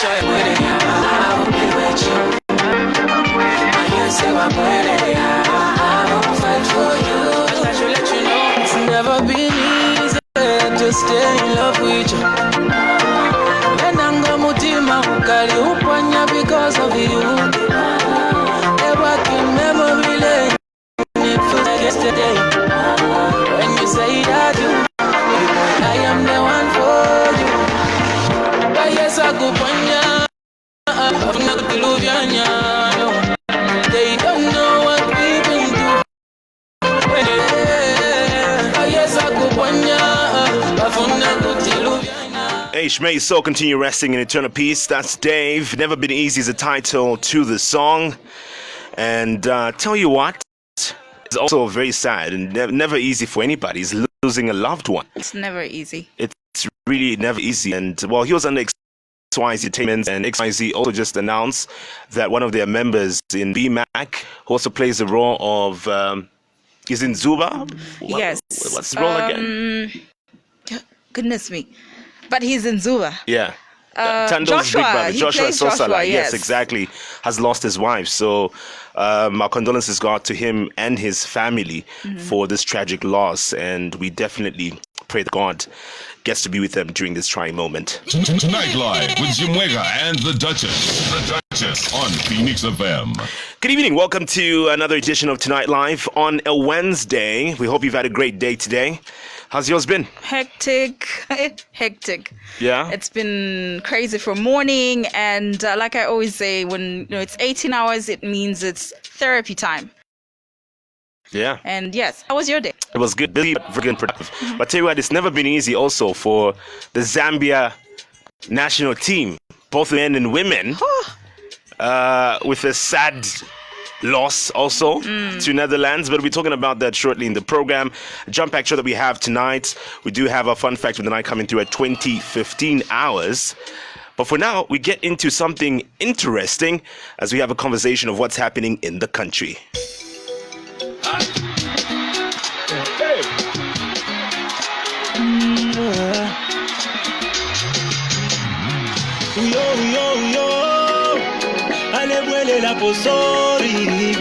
I will be with you. I can't say my prayer, I will fight for you. I should let you know it's never been easy to stay in love with you. Menanga mutima ukali upanya because of you. Ever can memory lane. It feels like yesterday when you say that you, I am the one for you. But yes, I go panya, they don't know what we've been through. But yes, I go panya, Hey, may your soul continue resting in eternal peace. That's Dave. Never Been Easy is the title to the song. And tell you what, it's also very sad and never easy for anybody. Is losing a loved one. It's never easy. It's really never easy. And well, he was under XYZ Entertainment, and XYZ also just announced that one of their members in BMAC, who also plays the role of, is in Zuba? Yes. What's the role again? Goodness me. But he's in Zuba. Yeah. Tando's Joshua, big brother, he Joshua plays Sosala. Joshua, Yes, yes. exactly. Has lost his wife. So our condolences go out to him and his family for this tragic loss. And we definitely pray that God gets to be with them during this trying moment. Tonight Live with Jimwega and the Duchess. The Duchess on Phoenix FM. Good evening. Welcome to another edition of Tonight Live on a Wednesday. We hope you've had a great day today. How's yours been? Hectic. Yeah? It's been crazy from morning, and like I always say, when it's 18 hours, it means it's therapy time. Yeah. And yes, how was your day? It was good, busy, but very productive. But tell you what, it's never been easy also for the Zambia national team, both men and women, with a sad loss also to Netherlands, but we'll be talking about that shortly in the program. A jump pack show that we have tonight. We do have a fun fact of the night coming through at 20:15 hours. But for now, we get into something interesting as we have a conversation of what's happening in the country. La posori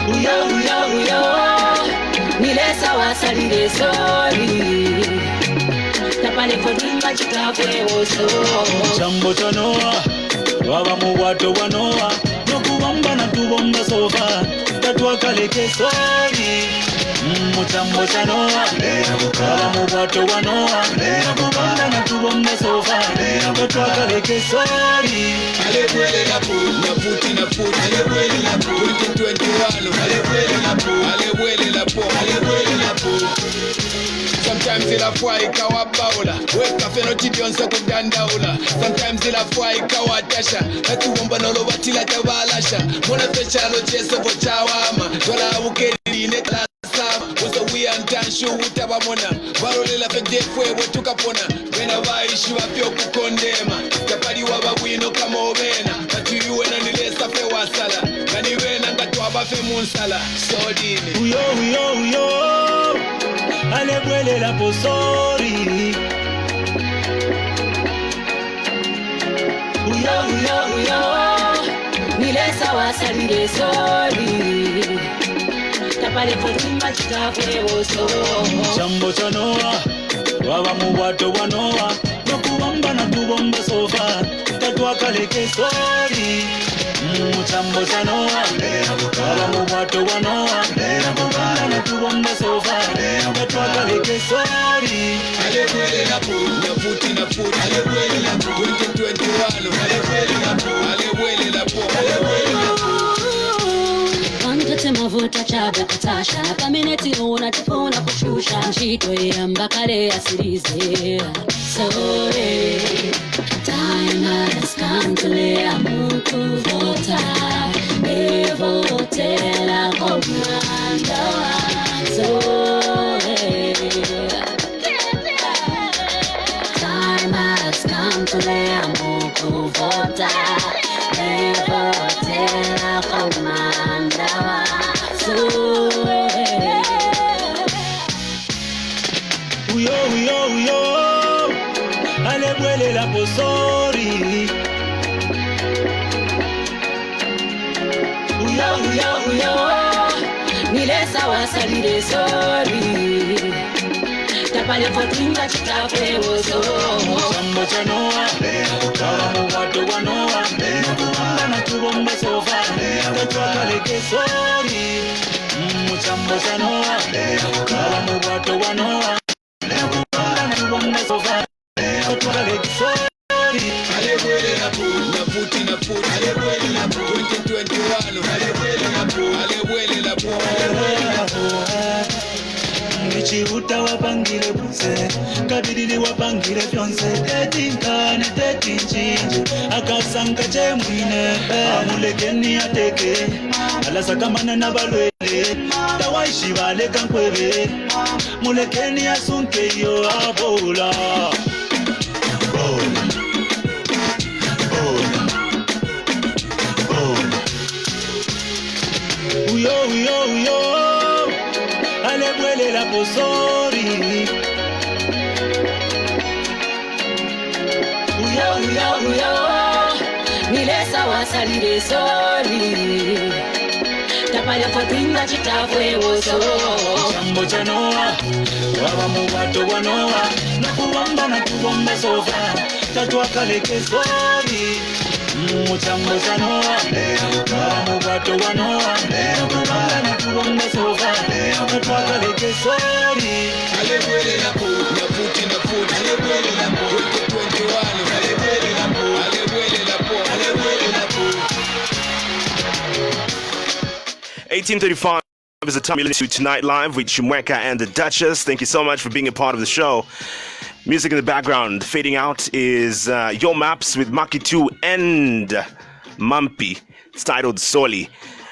uyo nilesa wasalire sori tapale kodimba chikafwe oso chambo chanoa waba mubwato wanoa nokubamba na tubomba sofa tatwakaleke sori muchambo chanoa waba mubwato wanoa nokubamba na tubomba sofa tatwakaleke sori alebwele na puti alebwele na puti 2021 alebwele na puti sometimes ila fwa ikawa baula weka feno chidionso kudandaula sometimes ila fwa ikawa tasha natuwomba nolo batila tabalasha mona fechalo cheso bochawama tola abukeline sama uso wiantanshu utabamona barolela fedefwe wetukapona wena baishi wapyo kukondema tapali wababwino kama obena katuyuwena nilesa fe wasala kaniwena ngatwabafe munsala sodini uyo alebwele la posori uyo nilesa wasalire sori tapale kodimba chikafwe oso chambo chanoa waba mubwato wanoa nokubamba na tubomba sofa tatwakaleke sori muchambo chanoa waba mubwato wanoa nokubamba na tubomba sofa tatwakaleke sori alebwele na puti alebwele na puti 2021 alebwele na puti mavuta chabe kutasha kamineti una tipona kushusha nchito ya mbakale asirize sorry time has come to lay amuku vota evotela komanda sorry time has come to lay amuku vota evotela komanda nilesa wasalire sorry tapale potinga chitafwe woso chambo chanoa kala mubato wanoa na tubomba sofa tatwakaleke sorry chambo chanoa kala mubato wanoa na tubomba sofa tatwakaleke sorry Alebwele na puti alebwele na 2021 alebwele na Nichiuta wapangile buse kabidili wapangile fyonse tetinkane tetichinje akasanga chemwine amulekeni ateke alasakamana na balwele tawaishi vale kankwebe mulekeni asunke yo abola uyo alebwele la posori uyo nilesa wasalire sori tapale potinga chitafwe woso chambo chanoa waba mubato wanoa nakubamba na tubomba sofa tatwakaleke sori chambo chanoa waba mubato wanoa nakubamba na tubomba sofa tatwakaleke sori alebwele na puti alebwele na 2021 alebwele na 18:35 is the time you listen to Tonight Live with Chimweka and the Duchess. Thank you so much for being a part of the show. Music in the background fading out is Your Maps with Maki 2 and Mampi. It's titled Soli.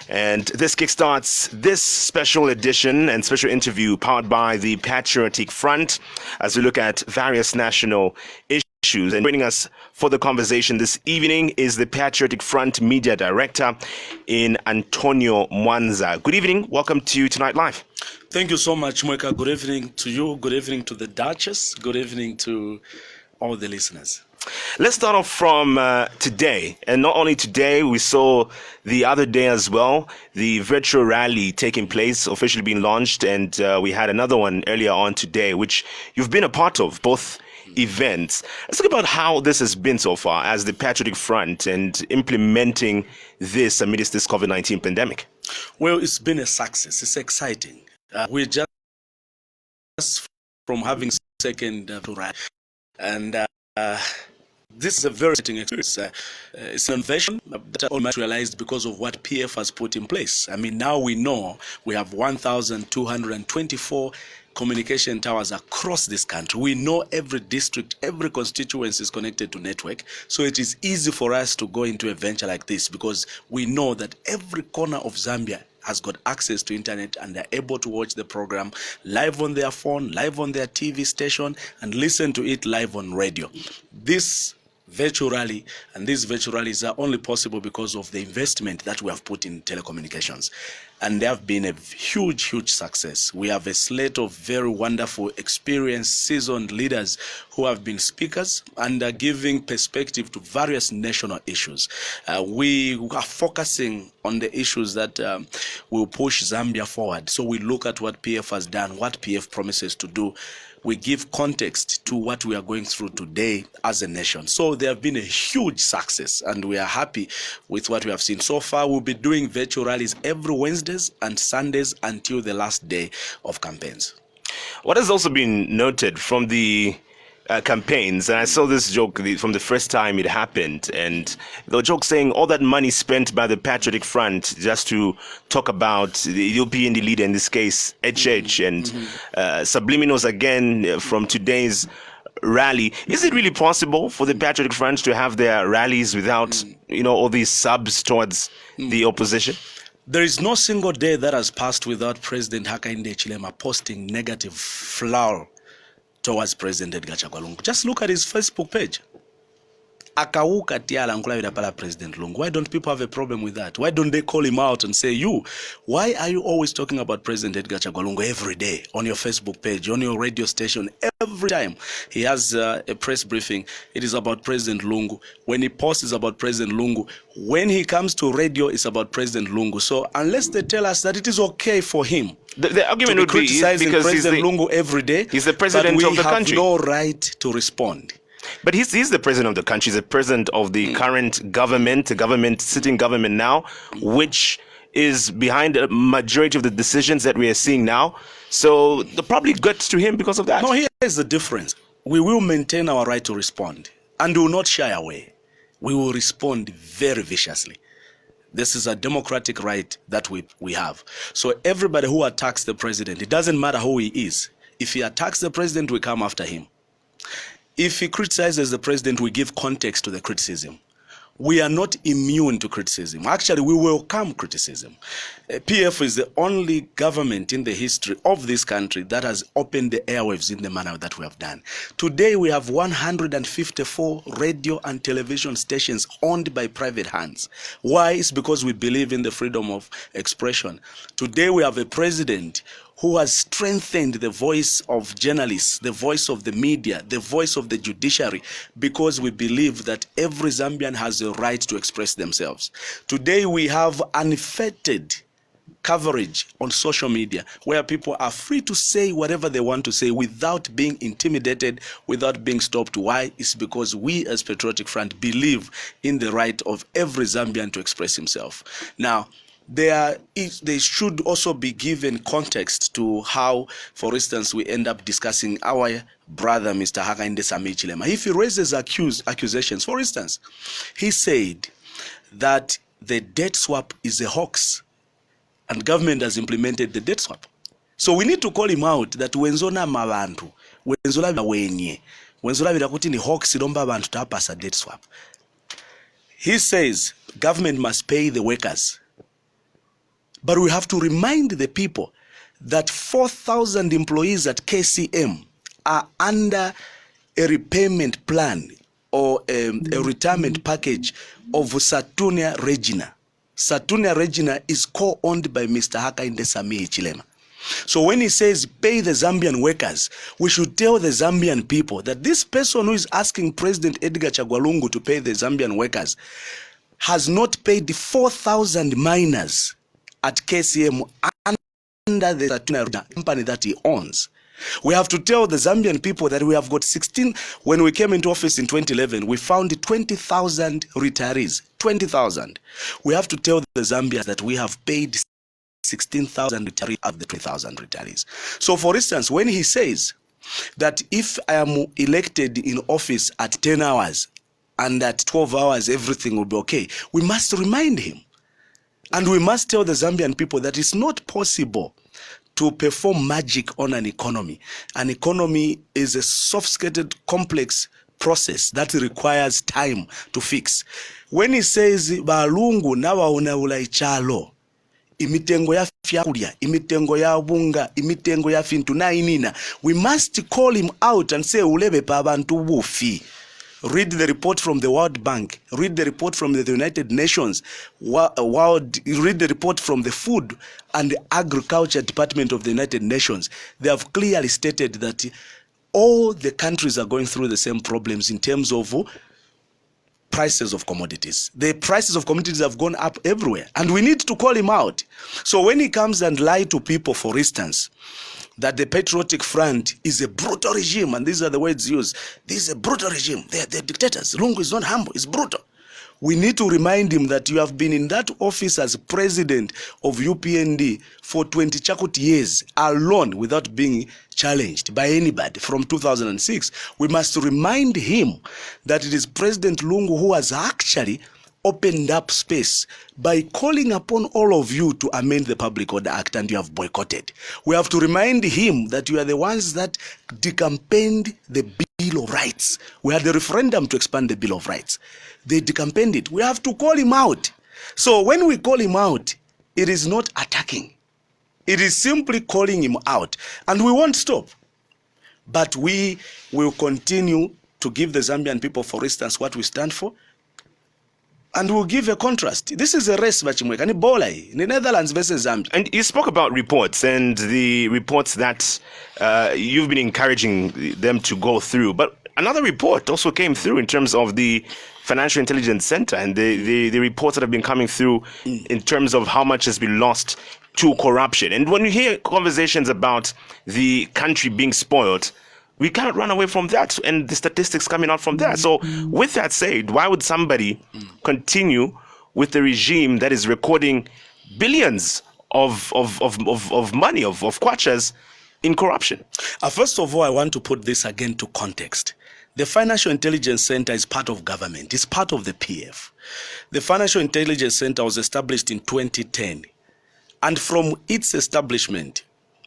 And this kickstarts this special edition and special interview powered by the Patriotic Front as we look at various national issues. And joining us for the conversation this evening is the Patriotic Front Media Director in Antonio Mwanza. Good evening. Welcome to Tonight Live. Thank you so much, Mweka. Good evening to you. Good evening to the Duchess. Good evening to all the listeners. Let's start off from today. And not only today, we saw the other day as well, the virtual rally taking place, officially being launched. And we had another one earlier on today, which you've been a part of, both events. Let's talk about how this has been so far as the Patriotic Front and implementing this amidst this COVID-19 pandemic. Well, it's been a success. It's exciting. We're just from having second rally. And this is a very exciting experience. It's an innovation that all materialized because of what PF has put in place. I mean, now we know we have 1,224 communication towers across this country. We know every district, every constituency is connected to network. So it is easy for us to go into a venture like this because we know that every corner of Zambia has got access to internet and they're able to watch the program live on their phone, live on their TV station, and listen to it live on radio. This virtual rally and these virtual rallies are only possible because of the investment that we have put in telecommunications. And they have been a huge, huge success. We have a slate of very wonderful, experienced, seasoned leaders who have been speakers and are giving perspective to various national issues. We are focusing on the issues that will push Zambia forward. So we look at what PF has done, what PF promises to do. We give context to what we are going through today as a nation. So there have been a huge success and we are happy with what we have seen. So far, we'll be doing virtual rallies every Wednesdays and Sundays until the last day of campaigns. What has also been noted from the campaigns, and I saw this joke from the first time it happened, and the joke saying all that money spent by the Patriotic Front just to talk about the European leader, in this case HH, and subliminals again from today's rally. Is it really possible for the Patriotic Front to have their rallies without all these subs towards the opposition? There is no single day that has passed without President Hakainde Hichilema posting negative flour towards President Edgar Chagwa Lungu. Just look at his Facebook page. akauka tiala nkulavira pala President Lungu. Why don't people have a problem with that? Why don't they call him out and say, why are you always talking about President Edgar Chagwa Lungu every day on your Facebook page, on your radio station? Every time he has a press briefing, it is about President Lungu. When he posts, it's about President Lungu. When he comes to radio, it's about President Lungu. So unless they tell us that it is okay for him the argument would be criticizing because President Lungu every day, he's the president of the country. We have no right to respond. But he's the president of the country. He's the president of the current government, sitting government now, which is behind a majority of the decisions that we are seeing now. So the probably gets to him because of that. No, here's the difference. We will maintain our right to respond and will not shy away. We will respond very viciously. This is a democratic right that we have. So everybody who attacks the president, it doesn't matter who he is. If he attacks the president, we come after him. If he criticizes the president, we give context to the criticism. We are not immune to criticism. Actually, we welcome criticism. PF is the only government in the history of this country that has opened the airwaves in the manner that we have done. Today, we have 154 radio and television stations owned by private hands. Why? It's because we believe in the freedom of expression. Today, we have a president who has strengthened the voice of journalists, the voice of the media, the voice of the judiciary, because we believe that every Zambian has a right to express themselves. Today we have unfettered coverage on social media where people are free to say whatever they want to say without being intimidated, without being stopped. Why? It's because we as Patriotic Front believe in the right of every Zambian to express himself. Now, they should also be given context to how, for instance, we end up discussing our brother, Mr. Hakainde Sami Chilema. If he raises accusations, for instance, he said that the debt swap is a hoax and government has implemented the debt swap. So we need to call him out that wenzona mabantu, wenzola wenye, wenzola virakuti ni hoax idomba abantu tapasa debt swap. He says government must pay the workers. But we have to remind the people that 4,000 employees at KCM are under a repayment plan or a retirement package of Saturnia Regina. Saturnia Regina is co-owned by Mr. Hakainde Sami Chilema. So when he says pay the Zambian workers, we should tell the Zambian people that this person who is asking President Edgar Chagwa Lungu to pay the Zambian workers has not paid the 4,000 miners at KCM under the Saturnia company that he owns. We have to tell the Zambian people that we have got 16, when we came into office in 2011, we found 20,000 retirees, 20,000. We have to tell the Zambians that we have paid 16,000 retirees of the 20,000 retirees. So for instance, when he says that if I am elected in office at 10 hours and at 12 hours everything will be okay, we must remind him. And we must tell the Zambian people that it's not possible to perform magic on an economy. An economy is a sophisticated, complex process that requires time to fix. When he says, Balungu nawa unaula ichalo, imitengo ya fyakulia, imitengo ya bunga, imitengo ya fintu na inina, we must call him out and say, ulebe pa abantu bufi. Read the report from the World Bank. Read the report from the United Nations. Read the report from the Food and Agriculture Department of the United Nations. They have clearly stated that all the countries are going through the same problems in terms of prices of commodities. The prices of commodities have gone up everywhere, and we need to call him out. So when he comes and lies to people, for instance, that the Patriotic Front is a brutal regime, and these are the words used. This is a brutal regime. They're dictators. Lungu is not humble. It's brutal. We need to remind him that you have been in that office as president of UPND for 20 chakut years alone without being challenged by anybody from 2006. We must remind him that it is President Lungu who has actually opened up space by calling upon all of you to amend the Public Order Act, and you have boycotted. We have to remind him that you are the ones that decampaigned the Bill of Rights. We had the referendum to expand the Bill of Rights. They decampaigned it. We have to call him out. So when we call him out, it is not attacking. It is simply calling him out. And we won't stop. But we will continue to give the Zambian people, for instance, what we stand for. And we'll give a contrast. This is a race, Bachimweka. And Ebola, in the Netherlands versus Zambia. And you spoke about reports and the reports that you've been encouraging them to go through. But another report also came through in terms of the Financial Intelligence Center and the reports that have been coming through in terms of how much has been lost to corruption. And when you hear conversations about the country being spoiled, we can't run away from that and the statistics coming out from that. So with that said, why would somebody continue with the regime that is recording billions of money, of kwachas in corruption? First of all, I want to put this again to context. The Financial Intelligence Center is part of government. It's part of the PF. The Financial Intelligence Center was established in 2010. And from its establishment,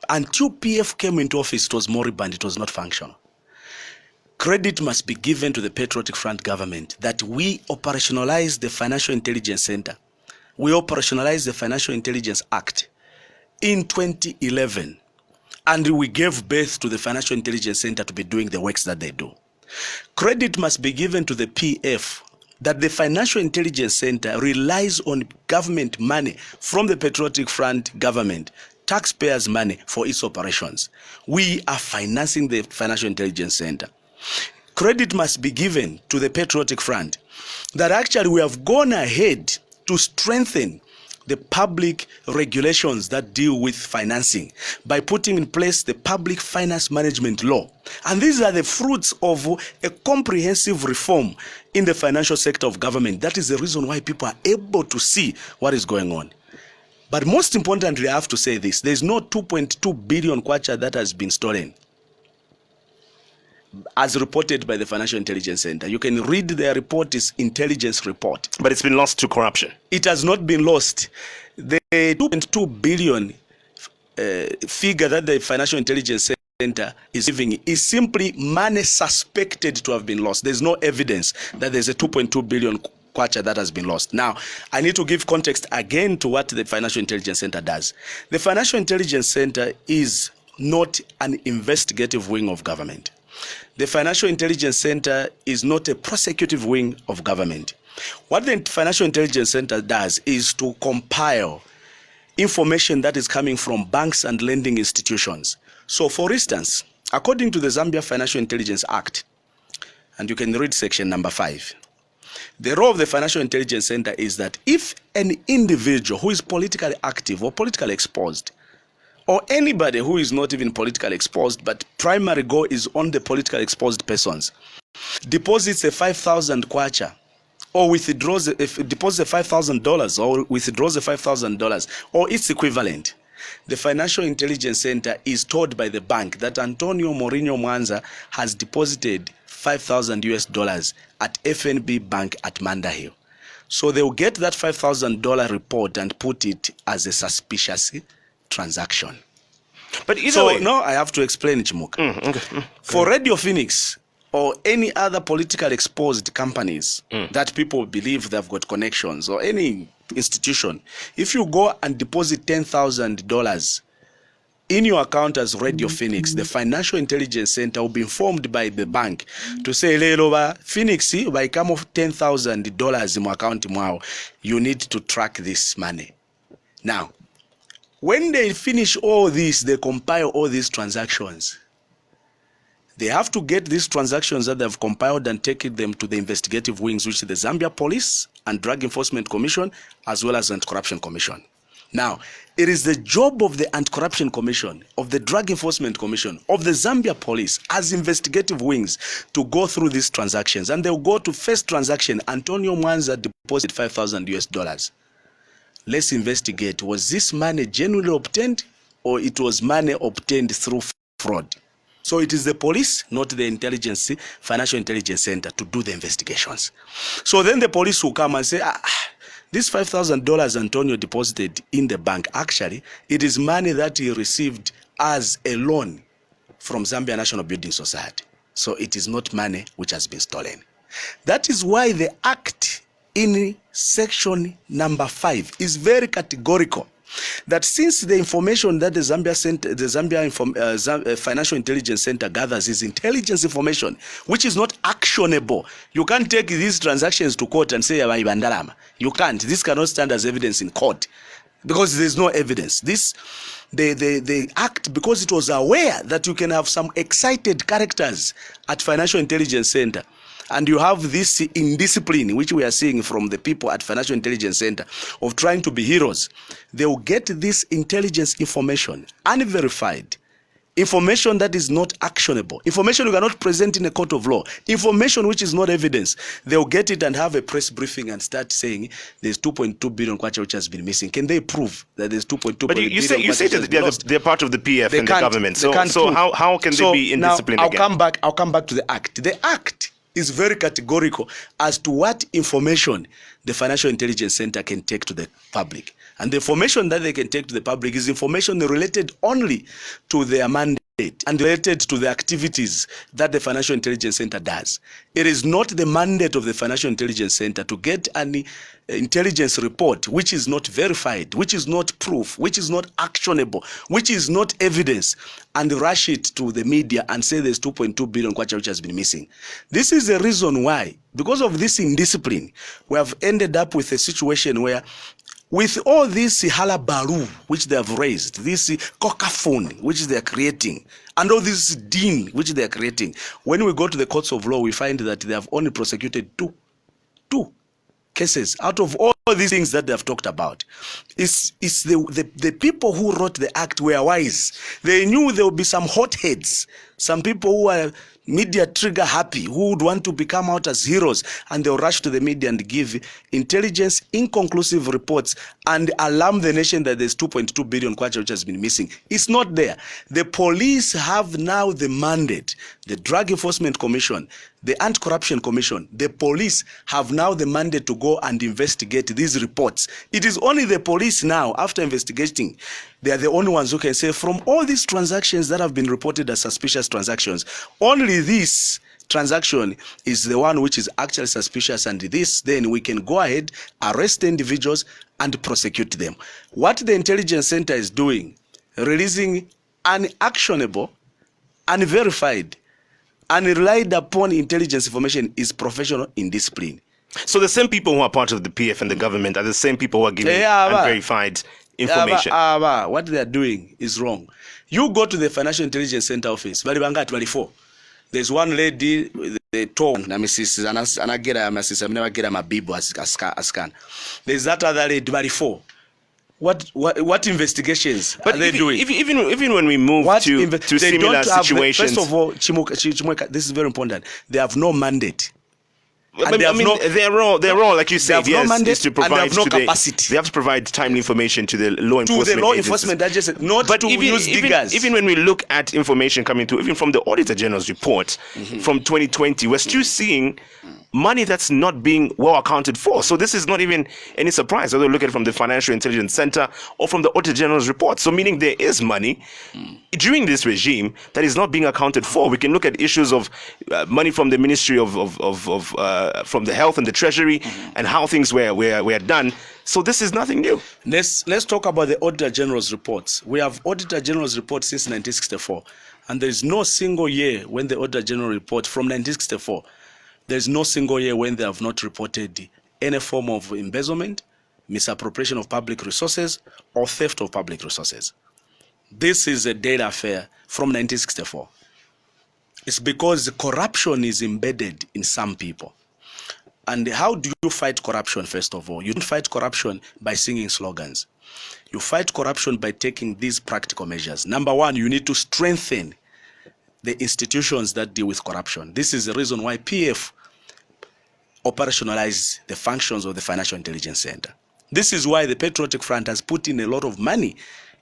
until PF came into office, it was moribund, it was not functional. Credit must be given to the Patriotic Front government that we operationalized the Financial Intelligence Center. We operationalized the Financial Intelligence Act in 2011. And we gave birth to the Financial Intelligence Center to be doing the works that they do. Credit must be given to the PF that the Financial Intelligence Center relies on government money from the Patriotic Front government, taxpayers' money for its operations. We are financing the Financial Intelligence Center. Credit must be given to the Patriotic Front that actually we have gone ahead to strengthen the public regulations that deal with financing by putting in place the Public Finance Management Law. And these are the fruits of a comprehensive reform in the financial sector of government. That is the reason why people are able to see what is going on. But most importantly, I have to say this. There's no 2.2 billion kwacha that has been stolen, as reported by the Financial Intelligence Center. You can read their report, is intelligence report. But it's been lost to corruption. It has not been lost. The 2.2 billion figure that the Financial Intelligence Center is giving is simply money suspected to have been lost. There's no evidence that there's a 2.2 billion kwacha that has been lost. Now, I need to give context again to what the Financial Intelligence Center does. The Financial Intelligence Center is not an investigative wing of government. The Financial Intelligence Center is not a prosecutive wing of government. What the Financial Intelligence Center does is to compile information that is coming from banks and lending institutions. So, for instance, according to the Zambia Financial Intelligence Act, and you can read section number 5, the role of the Financial Intelligence Center is that if an individual who is politically active or politically exposed, or anybody who is not even politically exposed, but primary goal is on the politically exposed persons, deposits a 5,000 kwacha, or withdraws, if deposits $5,000, or withdraws the $5,000, or its equivalent, the Financial Intelligence Center is told by the bank that Antonio Mourinho Mwanza has deposited $5,000 at FNB Bank at Mandahill. So they will get that $5,000 report and put it as a suspicious transaction. But either way, no, I have to explain, Chimuka. For Radio Phoenix or any other politically exposed companies that people believe they've got connections, or any institution, if you go and deposit $10,000 in your account as Radio Phoenix, the Financial Intelligence Center will be informed by the bank to say, Lelo Phoenix, by come of $10,000 in my account, you need to track this money. Now, when they finish all this, they compile all these transactions. They have to get these transactions that they've compiled and take them to the investigative wings, which is the Zambia Police and Drug Enforcement Commission, as well as Anti-Corruption Commission. Now, it is the job of the Anti-Corruption Commission, of the Drug Enforcement Commission, of the Zambia Police as investigative wings to go through these transactions. And they'll go to first transaction, Antonio Mwanza deposited $5,000. Let's investigate. Was this money genuinely obtained, or it was money obtained through fraud? So it is the police, not the Financial Intelligence Center, to do the investigations. So then the police will come and say, this $5,000 Antonio deposited in the bank, actually, it is money that he received as a loan from Zambia National Building Society. So it is not money which has been stolen. That is why the act in section number 5 is very categorical. that since the information that the Zambia Financial Intelligence Center gathers is intelligence information, which is not actionable. You can't take these transactions to court and say, you can't. This cannot stand as evidence in court because there's no evidence. They act because it was aware that you can have some excited characters at Financial Intelligence Center. And you have this indiscipline, which we are seeing from the people at Financial Intelligence Center, of trying to be heroes. They will get this intelligence information, unverified, information that is not actionable, information you cannot present in a court of law, information which is not evidence. They'll get it and have a press briefing and start saying there's 2.2 billion kwacha which has been missing. Can they prove that there's 2.2 billion? But you say that they're part of the PF and the government. So how can they be indisciplined again? I'll come back to the act. The act is very categorical as to what information the Financial Intelligence Center can take to the public. And the information that they can take to the public is information related only to their mandate and related to the activities that the Financial Intelligence Center does. It is not the mandate of the Financial Intelligence Center to get an intelligence report which is not verified, which is not proof, which is not actionable, which is not evidence, and rush it to the media and say there's 2.2 billion kwacha which has been missing. This is the reason why, because of this indiscipline, we have ended up with a situation where, with all this halabaru which they have raised, this cacophony which they are creating, and all this din which they are creating, when we go to the courts of law, we find that they have only prosecuted two cases out of all these things that they have talked about. It's the people who wrote the act were wise. They knew there would be some hotheads, some people who are media trigger happy, who would want to become out as heroes, and they'll rush to the media and give intelligence inconclusive reports and alarm the nation that there's 2.2 billion kwacha which has been missing. It's not there. The police have now the mandate. The Drug Enforcement Commission, the Anti-Corruption Commission, the police have now the mandate to go and investigate these reports. It is only the police now, after investigating, they are the only ones who can say, from all these transactions that have been reported as suspicious transactions, only this transaction is the one which is actually suspicious, and this, then we can go ahead, arrest the individuals and prosecute them. What the Intelligence Center is doing, releasing unactionable, unverified, unrelied upon intelligence information, is professional indiscipline. So the same people who are part of the PF and the government are the same people who are giving unverified information. What they are doing is wrong. You go to the Financial Intelligence Center office, there's one lady, the tone, there's that other lady, 24. What investigations are they doing? Even when we move to similar situations. First of all, Chimweka, this is very important. They have no mandate. Their role, like you said, is to provide, and they have no capacity. They have to provide timely information to the law enforcement agencies, not to use diggers. Even when we look at information coming through, even from the Auditor General's report from 2020, we're still seeing money that's not being well accounted for. So this is not even any surprise, whether you look at it from the Financial Intelligence Center or from the Auditor General's report. So meaning there is money during this regime that is not being accounted for. We can look at issues of money from the Ministry from the Health and the Treasury and how things were done. So this is nothing new. Let's talk about the Auditor General's reports. We have Auditor General's report since 1964, and there is no single year when the Auditor General report from 1964. There's no single year when they have not reported any form of embezzlement, misappropriation of public resources, or theft of public resources. This is a data affair from 1964. It's because corruption is embedded in some people. And how do you fight corruption, first of all? You don't fight corruption by singing slogans. You fight corruption by taking these practical measures. Number one, you need to strengthen the institutions that deal with corruption. This is the reason why PF operationalize the functions of the Financial Intelligence Center. This is why the Patriotic Front has put in a lot of money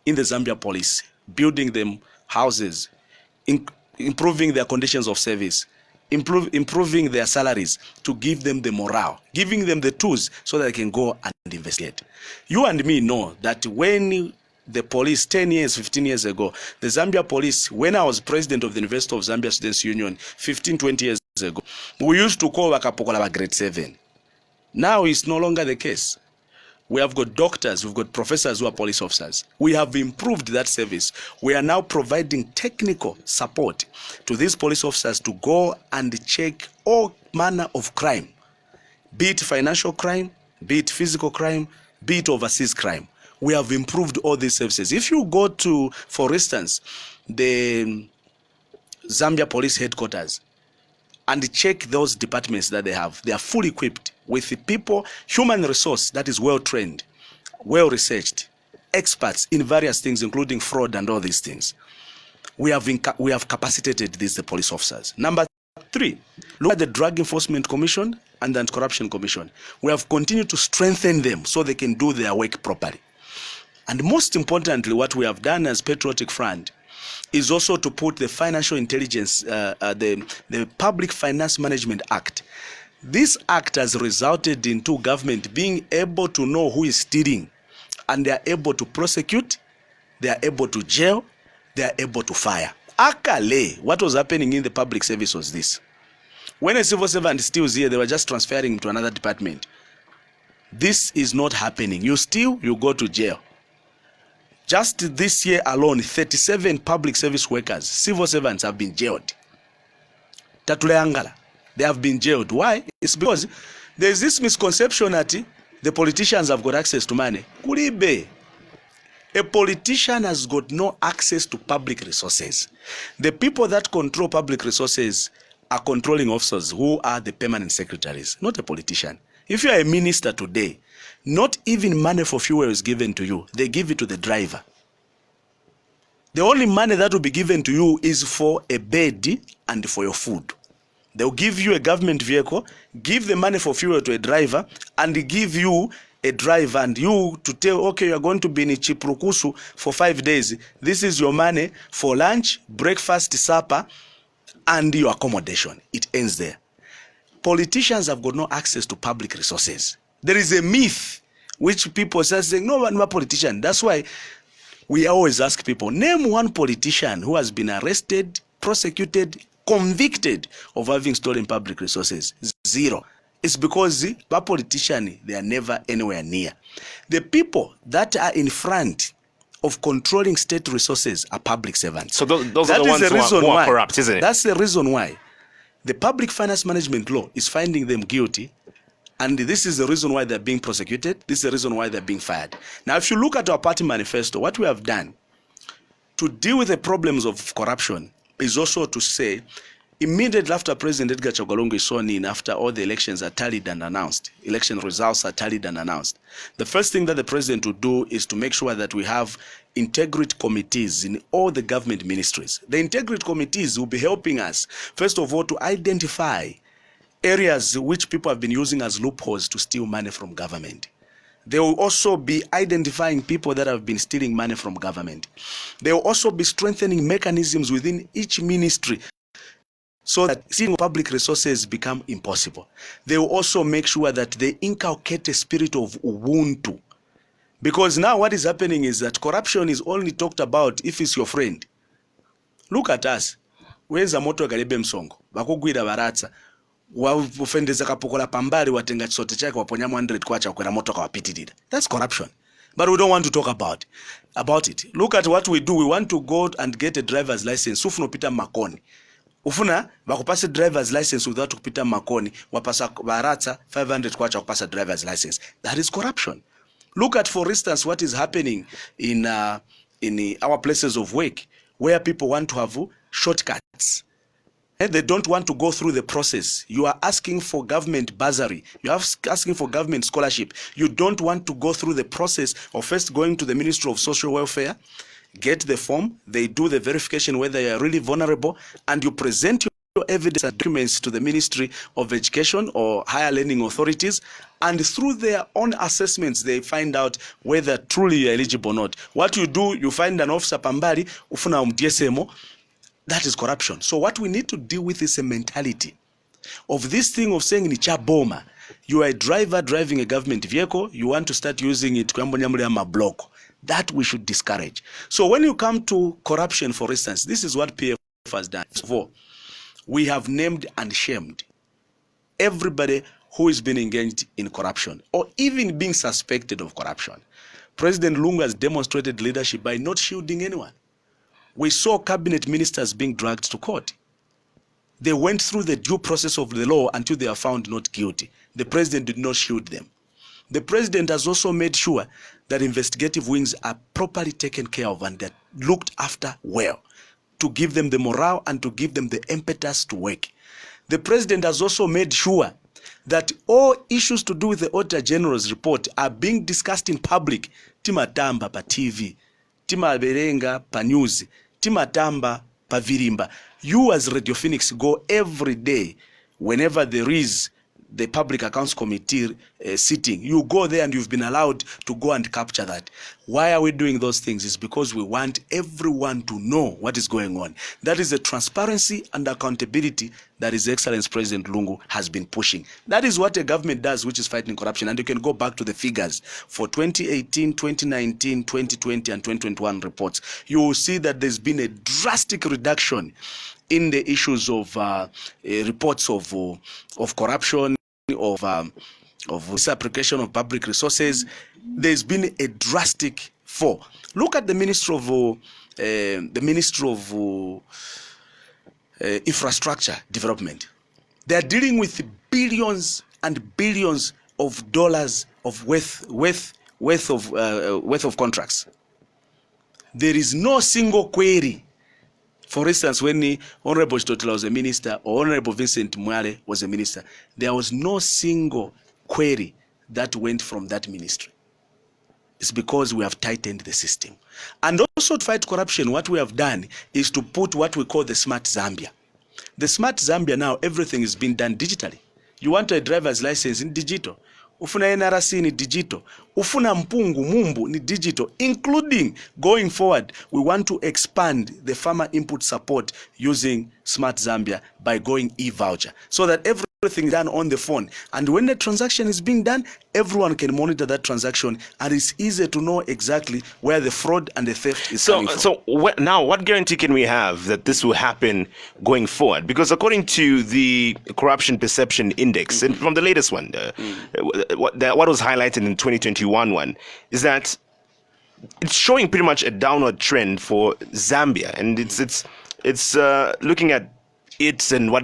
in the Zambia police, building them houses, improving their conditions of service, improving their salaries, to give them the morale, giving them the tools so that they can go and investigate. You and me know that when the police 10 years, 15 years ago, the Zambia police, when I was president of the University of Zambia Students Union 15, 20 years ago, we used to call Wakapokola grade 7. Now it's no longer the case. We have got doctors, we've got professors who are police officers. We have improved that service. We are now providing technical support to these police officers to go and check all manner of crime, be it financial crime, be it physical crime, be it overseas crime. We have improved all these services. If you go to, for instance, the Zambia Police Headquarters and check those departments that they are fully equipped with the people, human resource that is well trained, well researched, experts in various things, including fraud and all these things. We have capacitated the police officers. Number 3, look at the Drug Enforcement Commission and the Anti-Corruption Commission. We have continued to strengthen them so they can do their work properly. And most importantly, what we have done as Patriotic Front is also to put the Financial Intelligence, the Public Finance Management Act. This act has resulted into government being able to know who is stealing, and they are able to prosecute, they are able to jail, they are able to fire. Akale, what was happening in the public service was this. When a civil servant steals here, they were just transferring him to another department. This is not happening. You steal, you go to jail. Just this year alone, 37 public service workers, civil servants have been jailed. Tatuleangala, they have been jailed. Why? It's because there's this misconception that the politicians have got access to money. Kuribe. A politician has got no access to public resources. The people that control public resources are controlling officers who are the permanent secretaries, not a politician. If you are a minister today, not even money for fuel is given to you. They give it to the driver. The only money that will be given to you is for a bed and for your food. They'll give you a government vehicle, give the money for fuel to a driver, and give you a driver and you to tell, okay, you're going to be in Chiprukusu for 5 days. This is your money for lunch, breakfast, supper, and your accommodation. It ends there. Politicians have got no access to public resources. There is a myth which people start saying, no, I'm a politician. That's why we always ask people, name one politician who has been arrested, prosecuted, convicted of having stolen public resources. Zero. It's because the politicians, they are never anywhere near. The people that are in front of controlling state resources are public servants. So those are the ones who are corrupt, isn't it? That's the reason why the Public Finance Management Law is finding them guilty, and this is the reason why they're being prosecuted. This is the reason why they're being fired. Now, if you look at our party manifesto, what we have done to deal with the problems of corruption is also to say, immediately after President Edgar Chagwa is sworn in, after all the elections are tallied and announced, election results are tallied and announced, the first thing that the president will do is to make sure that we have integrity committees in all the government ministries. The integrity committees will be helping us, first of all, to identify areas which people have been using as loopholes to steal money from government. They will also be identifying people that have been stealing money from government. They will also be strengthening mechanisms within each ministry so that stealing public resources become impossible. They will also make sure that they inculcate a spirit of Ubuntu. Because now what is happening is that corruption is only talked about if it's your friend. Look at us. Wenza moto galibe msongo. Bakugwira baratsa. Wafendeza kapokola pambali watenga chisote chake waponya 100 kwacha kwera moto kawapitirira. That's corruption. But we don't want to talk about it. Look at what we do. We want to go and get a driver's license. Ufuno pita makoni. Ufuna bakupasa driver's license without kupita makoni. Wapasa baratsa 500 kwacha kupasa driver's license. That is corruption. Look at, for instance, what is happening in our places of work, where people want to have shortcuts. And they don't want to go through the process. You are asking for government bursary. You are asking for government scholarship. You don't want to go through the process of first going to the Ministry of Social Welfare, get the form, they do the verification whether you are really vulnerable, and you present your evidence and documents to the Ministry of Education or higher learning authorities, and through their own assessments they find out whether truly you are eligible or not. What you do, you find an officer pambali ufuna DSMO. That is corruption. So what we need to deal with is a mentality of this thing of saying ni chaboma. You are a driver driving a government vehicle, you want to start using it kwambonyamulema block. That we should discourage. So when you come to corruption, for instance, this is what PF has done. First of all, we have named and shamed everybody who is being engaged in corruption or even being suspected of corruption. President Lungu has demonstrated leadership by not shielding anyone. We saw cabinet ministers being dragged to court. They went through the due process of the law until they are found not guilty. The president did not shield them. The president has also made sure that investigative wings are properly taken care of and that looked after well to give them the morale and to give them the impetus to work. The president has also made sure that all issues to do with the Auditor General's report are being discussed in public. Timatamba pa TV, timaberenga pa news, timatamba pa virimba. You as Radio Phoenix go every day whenever there is the Public Accounts Committee sitting. You go there and you've been allowed to go and capture that. Why are we doing those things? It's because we want everyone to know what is going on. That is the transparency and accountability that His Excellency President Lungu has been pushing. That is what a government does, which is fighting corruption. And you can go back to the figures for 2018, 2019, 2020, and 2021 reports. You will see that there's been a drastic reduction in the issues of reports of corruption, of misapplication of public resources. There's been a drastic fall. Look at the Minister of Infrastructure Development. They are dealing with billions and billions of dollars of worth of contracts. There is no single query. For instance, when Honorable Chitotila was a minister or Honorable Vincent Mwale was a minister, there was no single query that went from that ministry. It's because we have tightened the system. And also to fight corruption, what we have done is to put what we call the Smart Zambia. The Smart Zambia now, everything is being done digitally. You want a driver's license in digital. Ufuna NRC ni digital. Ufuna mpungu mumbu ni digital. Including, going forward, we want to expand the farmer input support using Smart Zambia by going e-voucher. So that everything is done on the phone. And when the transaction is being done, everyone can monitor that transaction. And it's easy to know exactly where the fraud and the theft is coming from. So now, what guarantee can we have that this will happen going forward? Because according to the Corruption Perception Index, and from the latest one, what was highlighted in 2021 one, is that it's showing pretty much a downward trend for Zambia, and it's looking at it and how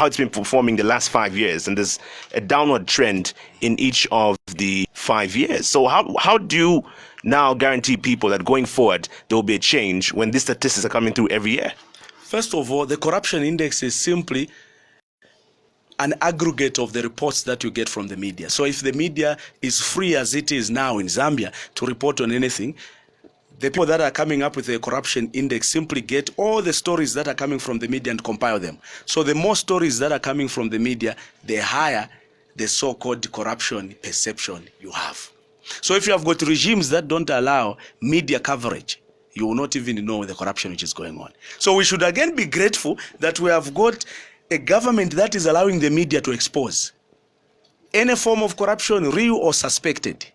it's been performing the last 5 years, and there's a downward trend in each of the 5 years. So how do you now guarantee people that going forward there will be a change when these statistics are coming through every year? First of all, the corruption index is simply an aggregate of the reports that you get from the media. So if the media is free as it is now in Zambia to report on anything, the people that are coming up with a corruption index simply get all the stories that are coming from the media and compile them. So the more stories that are coming from the media, the higher the so-called corruption perception you have. So if you have got regimes that don't allow media coverage, you will not even know the corruption which is going on. So we should again be grateful that we have got a government that is allowing the media to expose any form of corruption, real or suspected.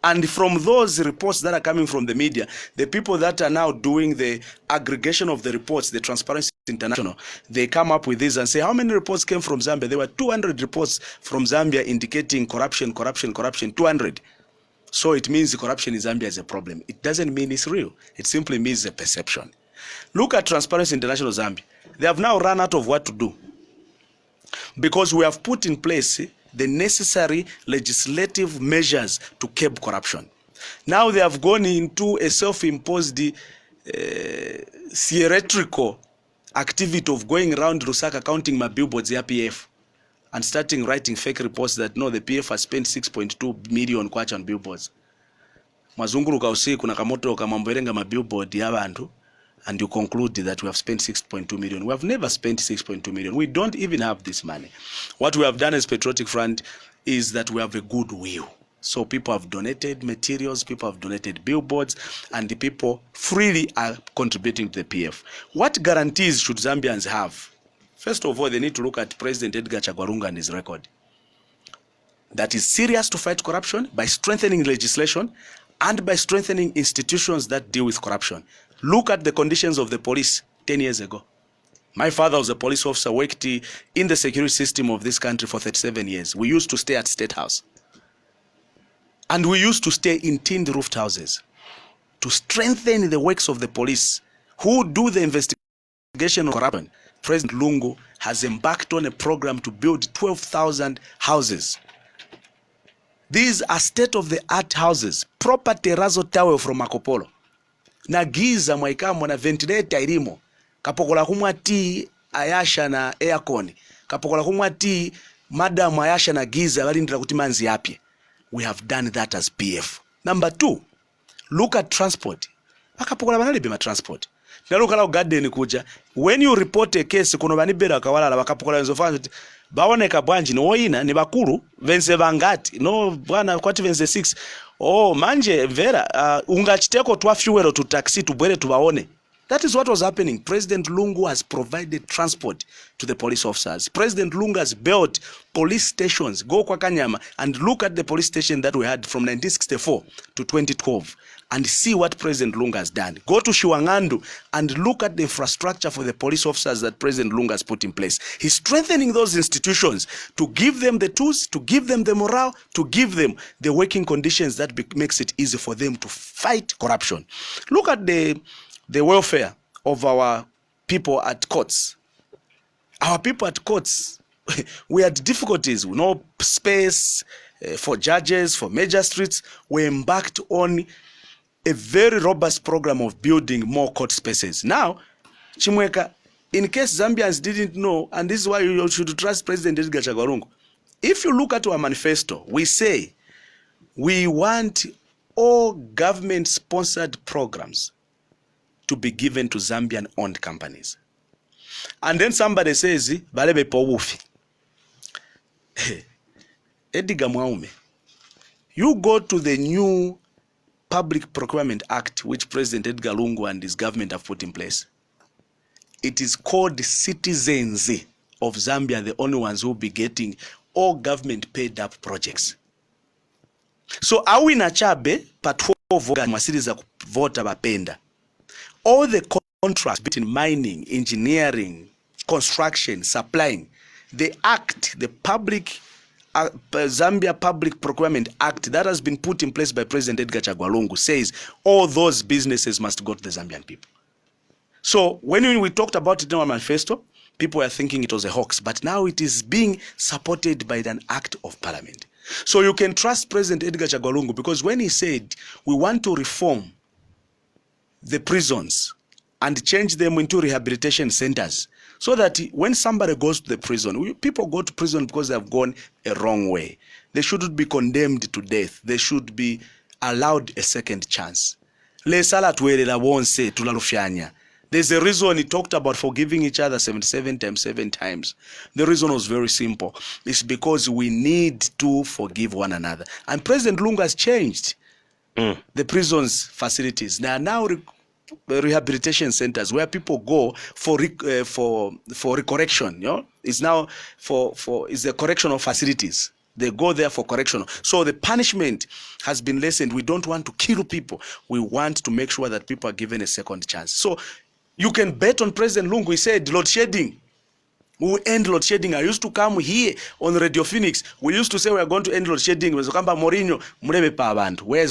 And from those reports that are coming from the media, the people that are now doing the aggregation of the reports, the Transparency International, they come up with this and say, how many reports came from Zambia? There were 200 reports from Zambia indicating corruption, 200. So it means the corruption in Zambia is a problem. It doesn't mean it's real. It simply means a perception. Look at Transparency International Zambia. They have now run out of what to do, because we have put in place the necessary legislative measures to curb corruption. Now they have gone into a self-imposed theoretical activity of going around Lusaka counting my billboards, the PF, and starting writing fake reports that no, the PF has spent 6.2 million kwacha on billboards. Mazunguruka usiku na kamoto kamamberenga ma billboard ya bantu, and you conclude that we have spent 6.2 million. We have never spent 6.2 million. We don't even have this money. What we have done as Patriotic Front is that we have a goodwill. So people have donated materials, people have donated billboards, and the people freely are contributing to the PF. What guarantees should Zambians have? First of all, they need to look at President Edgar Chagwarunga and his record. That is serious to fight corruption by strengthening legislation and by strengthening institutions that deal with corruption. Look at the conditions of the police 10 years ago. My father was a police officer, worked in the security system of this country for 37 years. We used to stay at State House. And we used to stay in tinned roofed houses to strengthen the works of the police who do the investigation of corruption. President Lungu has embarked on a program to build 12,000 houses. These are state-of-the-art houses, proper terrazzo tower from Marco Polo. Na giza mwaikamo na ventilator ilimo. Kapokola kumwa tea ayasha na aircon. Kapokola kumwa tea madam ayasha na giza balindira kuti manzi yapye. We have done that as PF. Number 2, look at transport. Akapokola banalibe ma transport. Naluka la garden kuja. When you report a case kuno banibera kawala bakapokola nzofanya baoneka bwanji no ina ni bakuru venze bangati no bwana kwati venze 6. Oh manje vera ungachiteko twa fuel to taxi tubwere tubaone. That is what was happening. President Lungu has provided transport to the police officers. President Lungu has built police stations. Go kwa Kanyama and look at the police station that we had from 1964 to 2012 and see what President Lungu has done. Go to Shiwangandu and look at the infrastructure for the police officers that President Lungu has put in place. He's strengthening those institutions to give them the tools, to give them the morale, to give them the working conditions that makes it easy for them to fight corruption. Look at the welfare of our people at courts. Our people at courts, we had difficulties, no space for judges, for magistrates. We embarked on a very robust program of building more court spaces. Now, Chimweka, in case Zambians didn't know, and this is why you should trust President Edgar Chagwarungu, if you look at our manifesto, we say we want all government-sponsored programs to be given to Zambian-owned companies. And then somebody says, balebe po wufi. Edgar Mwaume, you go to the new Public Procurement Act which President Edgar Lungu and his government have put in place. It is called citizens of Zambia, the only ones who will be getting all government paid up projects. So awi na chabe pa 12 masiri za vota bapenda. All the contracts between mining, engineering, construction, supplying, the act, the public Zambia Public Procurement Act that has been put in place by President Edgar Chagwarungu says all those businesses must go to the Zambian people. So when we talked about it in our manifesto, people were thinking it was a hoax, but now it is being supported by an act of parliament. So you can trust President Edgar Chagwarungu because when he said we want to reform the prisons and change them into rehabilitation centers so that when somebody goes to the prison, people go to prison because they have gone a wrong way. They shouldn't be condemned to death. They should be allowed a second chance. There's a reason he talked about forgiving each other 77 times 7 times. The reason was very simple. It's because we need to forgive one another. And President Lungu has changed the prisons facilities. There are now rehabilitation centers where people go for recorrection. You know, it's now it's the correctional facilities. They go there for correction. So the punishment has been lessened. We don't want to kill people. We want to make sure that people are given a second chance. So you can bet on President Lungu. He said load shedding. We will end load shedding. I used to come here on Radio Phoenix. We used to say we are going to end load shedding. Where's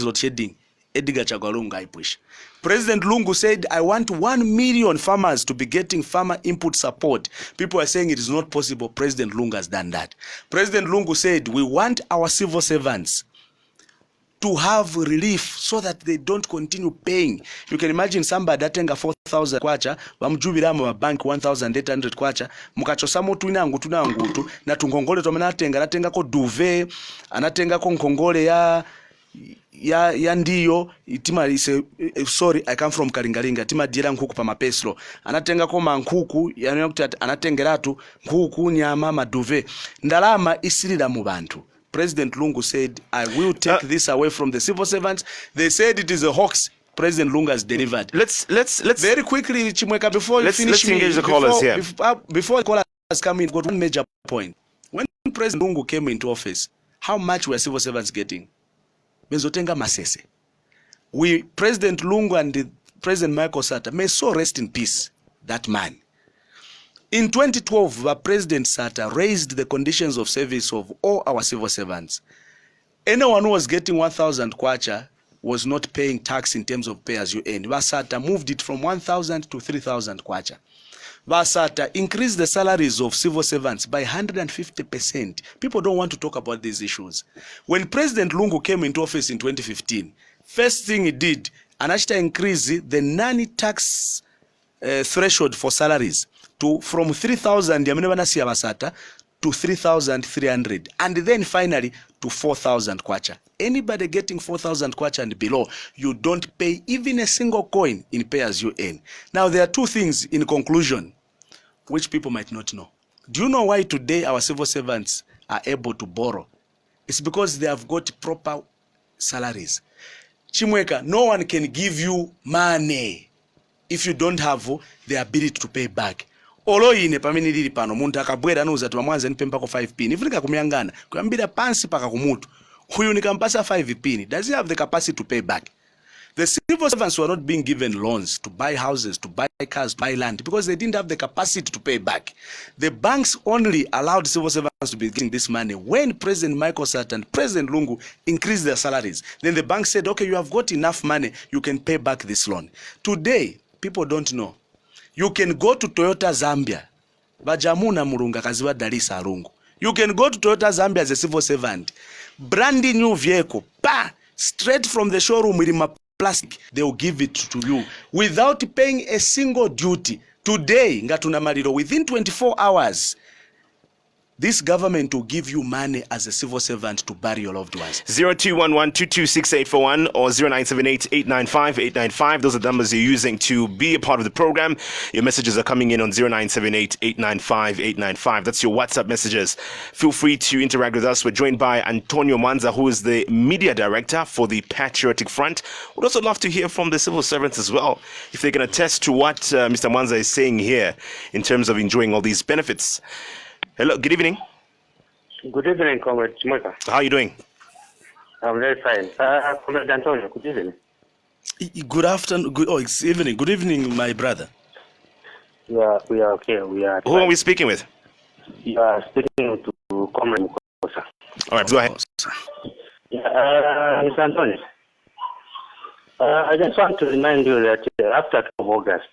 load shedding? Edgar Chagwarungu I push. President Lungu said, I want 1 million farmers to be getting farmer input support. People are saying it is not possible. President Lungu has done that. President Lungu said, we want our civil servants to have relief so that they don't continue paying. You can imagine somebody atenga 4,000 kwacha, bamujubiramo wa bank 1,800 kwacha, mukachosamo tunangu tu, na tungongole tomena atenga ko duvet, anatenga ko nkongole ya ndiyo itima sorry I come from Kalingalinga tima dira nkuku pa mapeslo anatenga ko mankuku yanokuti anatengeratu nkuku nyama maduve ndalama isirira mu bantu. President Lungu said I will take this away from the civil servants. They said it is a hoax. President Lungu has delivered. Let's very quickly Chimweka before you finish. Let's engage the callers here. Before the callers come in, got one major point. When President Lungu came into office, how much were civil servants getting? Benzotenga Masese. President Lungu and President Michael Sata, may so rest in peace, that man. In 2012, President Sata raised the conditions of service of all our civil servants. Anyone who was getting 1,000 kwacha was not paying tax in terms of pay as you earn. Vasata moved it from 1,000 to 3,000 kwacha. Vasata increased the salaries of civil servants by 150%. People don't want to talk about these issues. When President Lungu came into office in 2015, first thing he did, Anashta increased the non-tax threshold for salaries from 3,000 to 3,300, and then finally to 4,000 kwacha. Anybody getting 4,000 kwacha and below, you don't pay even a single coin in pay as you earn. Now, there are two things in conclusion which people might not know. Do you know why today our civil servants are able to borrow? It's because they have got proper salaries. Chimweka, no one can give you money if you don't have the ability to pay back. Olo ine pamene lili pano muntu akabwera anuza tu Mwanza nipe mpako 5 pin. Ifunika kumyangana kuyambira pansi paka kumutu. Huyu nikampasa 5 pin. Does he have the capacity to pay back? The civil servants were not being given loans to buy houses, to buy cars, to buy land, because they didn't have the capacity to pay back. The banks only allowed civil servants to be getting this money when President Michael Sata and President Lungu increased their salaries. Then the bank said, okay, you have got enough money, you can pay back this loan. Today, people don't know. You can go to Toyota Zambia. Bajamuna murunga kaziwa dalisa arungu. You can go to Toyota Zambia as a civil servant. Brand new vehicle. Straight from the showroom with my plastic. They will give it to you without paying a single duty. Today, ngatuna mariro, within 24 hours, this government will give you money as a civil servant to bury your loved ones. 0211-226841 or 0978-895-895. Those are the numbers you're using to be a part of the program. Your messages are coming in on 0978-895-895. That's your WhatsApp messages. Feel free to interact with us. We're joined by Antonio Mwanza, who is the media director for the Patriotic Front. We'd also love to hear from the civil servants as well, if they can attest to what Mr. Mwanza is saying here in terms of enjoying all these benefits. Hello, good evening. Good evening, Comrade Chimoka. How are you doing? I'm very fine. Comrade Antonio, good evening. Good afternoon. It's evening. Good evening, my brother. We are okay. We are. Who are we speaking with? You are speaking to Comrade Mukosa. All right, go ahead. Mr. Antonio, I just want to remind you that after 12 August,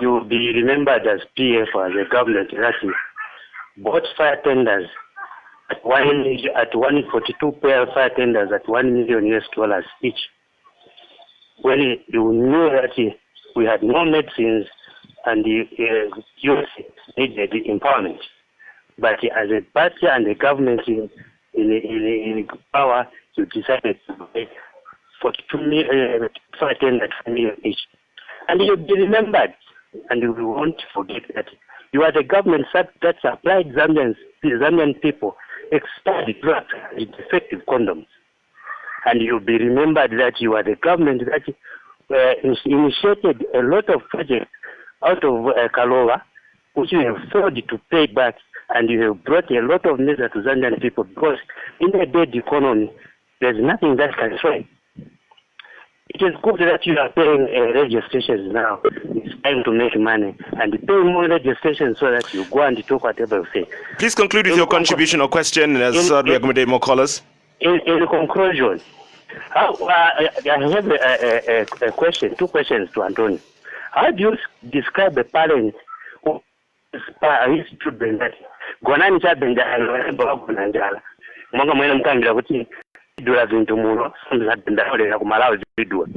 you will be remembered as PF, as a government that bought fire tenders at 142 pair of fire tenders at $1 million each. When you knew that we had no medicines and the youth needed the empowerment, but as a party and the government in power, you decided to buy 42 fire tenders at $1 million each, and you'll be remembered, and we won't forget that. You are the government that supplied Zambian people expired drugs with effective condoms. And you'll be remembered that you are the government that initiated a lot of projects out of Kalova, which you have failed to pay back, and you have brought a lot of measures to Zambian people, because in a dead economy, there's nothing that can trade. It is good that you are paying radio stations now. It's time to make money and pay more radio stations so that you go and talk whatever you say. Please conclude with your contribution or question as we accommodate more callers. In conclusion, I have a question, two questions to Antonio. How do you describe a parent who inspires his children that Gonani Chabenda Mwanga mwena mkambila kuti dola zintu muno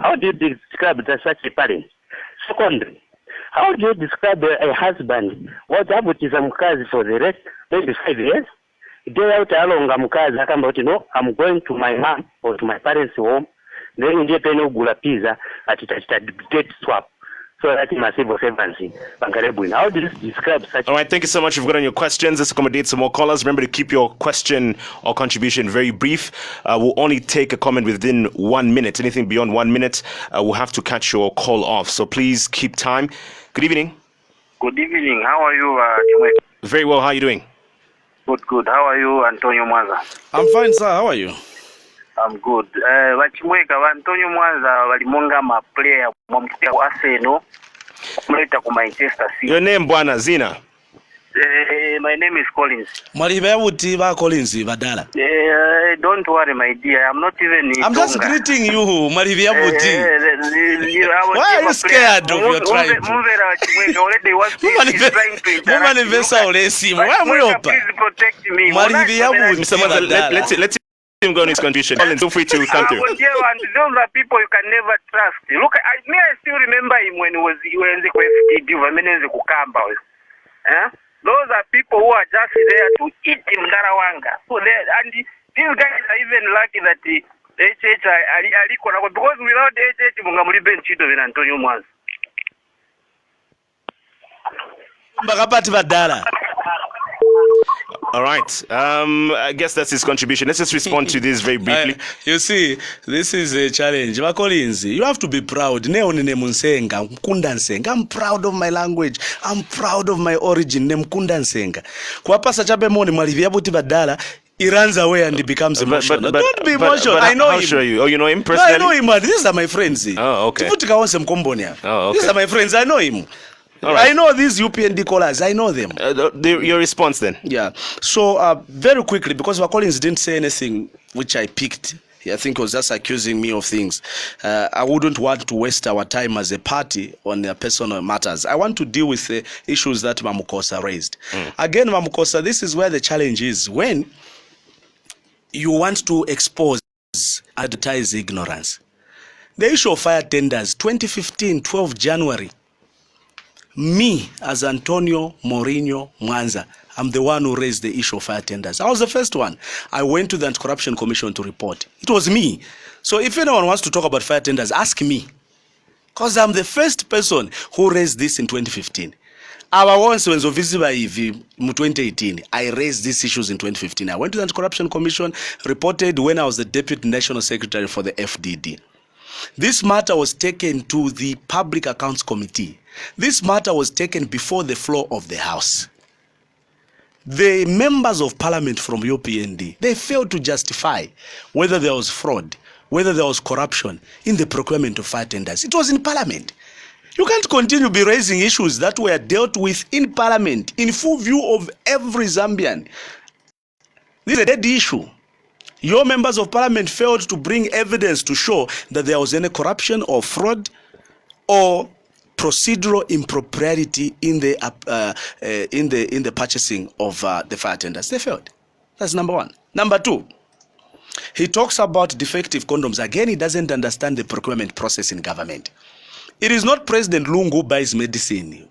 how do you describe such a parent? Secondly, how do you describe a husband what abutiza mukazi for the rest maybe 5 years? Day out alonga mukazi akamba kuti no, I'm going to my mom or to my parents' home, then ndiye pene ugula pizza atitachita date swap. So that's my civil servants. How do you describe such? All right, thank you so much. We've got on your questions. Let's accommodate some more callers. Remember to keep your question or contribution very brief. We'll only take a comment within 1 minute. Anything beyond 1 minute, we'll have to catch your call off. So please keep time. Good evening. Good evening. How are you, Chimwe? Very well. How are you doing? Good. How are you, Antonio Mwanza? I'm fine, sir. How are you? I'm good. Wachimweka wa Antonio Mwanza walimonga ma player mwamkipia wa Arsenal. kumleta ku Manchester City. Your name bwana Zina? My name is Collins. Mwalibe yabuti ba Collins badala. Don't worry my dear, I'm not even I'm just greeting you Mwalibe yabuti. Why are you scared of your tribe? Please protect me. Mwalibe yabuti. Mr. Mwanza, let's him go on his contribution. Feel free to come through. And those are people you can never trust. Look, I still remember him when he was FDD, Kukamba. Those are people who are just there to eat him Darawanga. So and these guys are even lucky that the HH because without HH Mungamuri Benchito and Antonio Mwanza. All right. I guess that's his contribution. Let's just respond to this very briefly. You see, this is a challenge. Makolinzi, you have to be proud. I'm proud of my language. I'm proud of my origin. Kwa pasa chape moni Mwalibe yabuti badala. He runs away and he becomes emotional. Don't be emotional. I know him. How sure you? Oh, you know him personally? No, I know him. These are my friends. Oh, okay. Oh, okay. These are my friends. I know him. Right. I know these UPND callers. I know them. Your response then? Yeah. So very quickly, because Collins didn't say anything which I picked. I think he was just accusing me of things. I wouldn't want to waste our time as a party on personal matters. I want to deal with the issues that Mamukosa raised. Again, Mamukosa, this is where the challenge is. When you want to expose, advertise ignorance. The issue of fire tenders, 2015, 12 January. Me, as Antonio Mourinho Mwanza, I'm the one who raised the issue of fire tenders. I was the first one. I went to the Anti-Corruption Commission to report. It was me. So if anyone wants to talk about fire tenders, ask me. Because I'm the first person who raised this in 2015. Our once when visible in 2018, I raised these issues in 2015. I went to the Anti-Corruption Commission, reported when I was the Deputy National Secretary for the FDD. This matter was taken to the Public Accounts Committee. This matter was taken before the floor of the House. The members of Parliament from UPND, they failed to justify whether there was fraud, whether there was corruption in the procurement of fire tenders. It was in Parliament. You can't continue to be raising issues that were dealt with in Parliament, in full view of every Zambian. This is a dead issue. Your members of Parliament failed to bring evidence to show that there was any corruption or fraud or procedural impropriety in the purchasing of the fire tenders. They failed. That's number one. Number two, he talks about defective condoms. Again, he doesn't understand the procurement process in government. It is not President Lungu who buys medicine.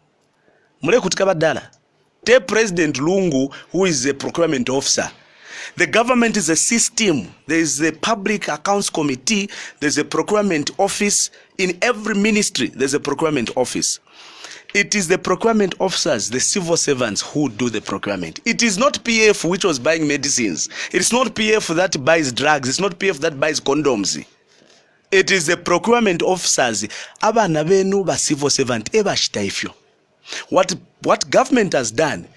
Take President Lungu, who is a procurement officer. The government is a system. There is a Public Accounts Committee. There's a procurement office. In every ministry, there's a procurement office. It is the procurement officers, the civil servants, who do the procurement. It is not PF which was buying medicines. It is not PF that buys drugs. It's not PF that buys condoms. It is the procurement officers. Abana benu ba civil servant ebashita ifyo. What government has done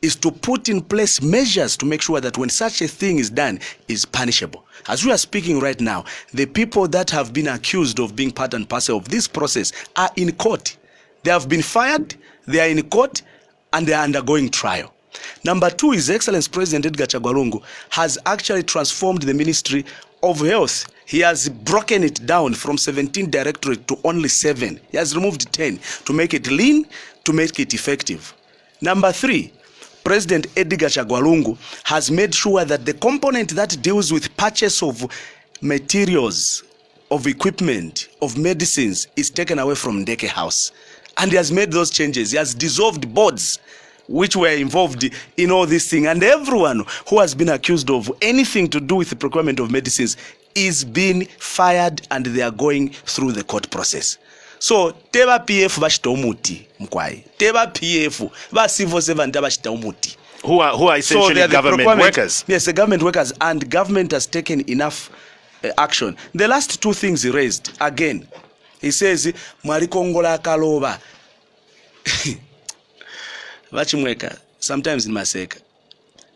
is to put in place measures to make sure that when such a thing is done, is punishable. As we are speaking right now, the people that have been accused of being part and parcel of this process are in court. They have been fired, they are in court, and they are undergoing trial. Number two, His Excellency President Edgar Chagwa has actually transformed the Ministry of Health. He has broken it down from 17 directorates to only 7. He has removed 10 to make it lean, to make it effective. Number three, President Edgar Chagwa has made sure that the component that deals with purchase of materials, of equipment, of medicines is taken away from Ndeke House. And he has made those changes. He has dissolved boards which were involved in all this thing. And everyone who has been accused of anything to do with the procurement of medicines is being fired, and they are going through the court process. So teba PF bashita umuti mkwai. Teba PF ba civil servant bashita umuti. Who are essentially so government workers. Yes, the government workers, and government has taken enough action. The last two things he raised, again, he says Mwalikongola Kaloba. Vachimweka, sometimes in Maseka.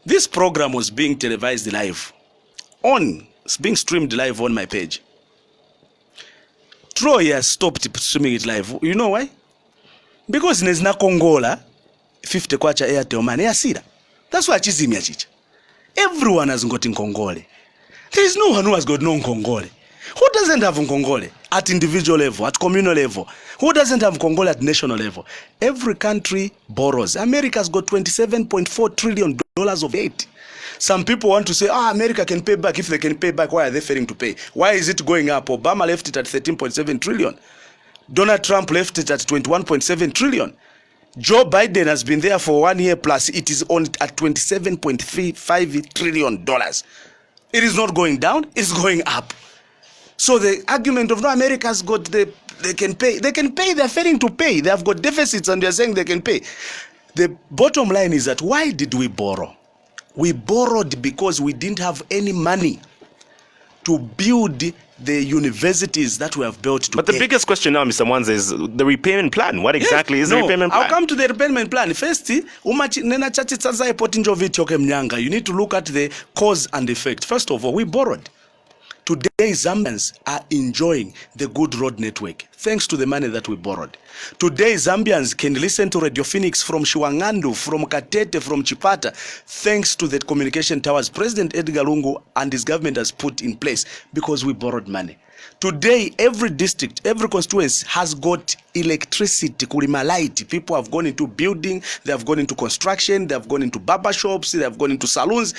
This program was being televised live it's being streamed live on my page. Troy has stopped streaming it live. You know why? because nezina kongola 50 kwacha Airtel money yasira. That's why chizimya chicha. Everyone has got Nkongole. There is no one who has got no Nkongole. Who doesn't have Nkongole at individual level, at communal level? Who doesn't have Nkongole at national level? Every country borrows. America's got $27.4 trillion of aid. Some people want to say, America can pay back. If they can pay back, why are they failing to pay? Why is it going up? Obama left it at 13.7 trillion. Donald Trump left it at 21.7 trillion. Joe Biden has been there for 1 year plus. It is on at $27.35 trillion. It is not going down, it's going up. So the argument of no, America's got they can pay, they're failing to pay. They have got deficits and they're saying they can pay. The bottom line is that why did we borrow? We borrowed because we didn't have any money to build the universities that we have built today. But the biggest question now, Mr. Mwanza, is the repayment plan. What exactly is the repayment plan? I'll come to the repayment plan. First, you need to look at the cause and effect. First of all, we borrowed. Today, Zambians are enjoying the good road network thanks to the money that we borrowed. Today, Zambians can listen to Radio Phoenix from Shiwangandu, from Katete, from Chipata, thanks to the communication towers President Edgar Lungu and his government has put in place because we borrowed money. Today, every district, every constituency has got electricity, kulima light. People have gone into building, they have gone into construction, they have gone into barber shops, they have gone into salons.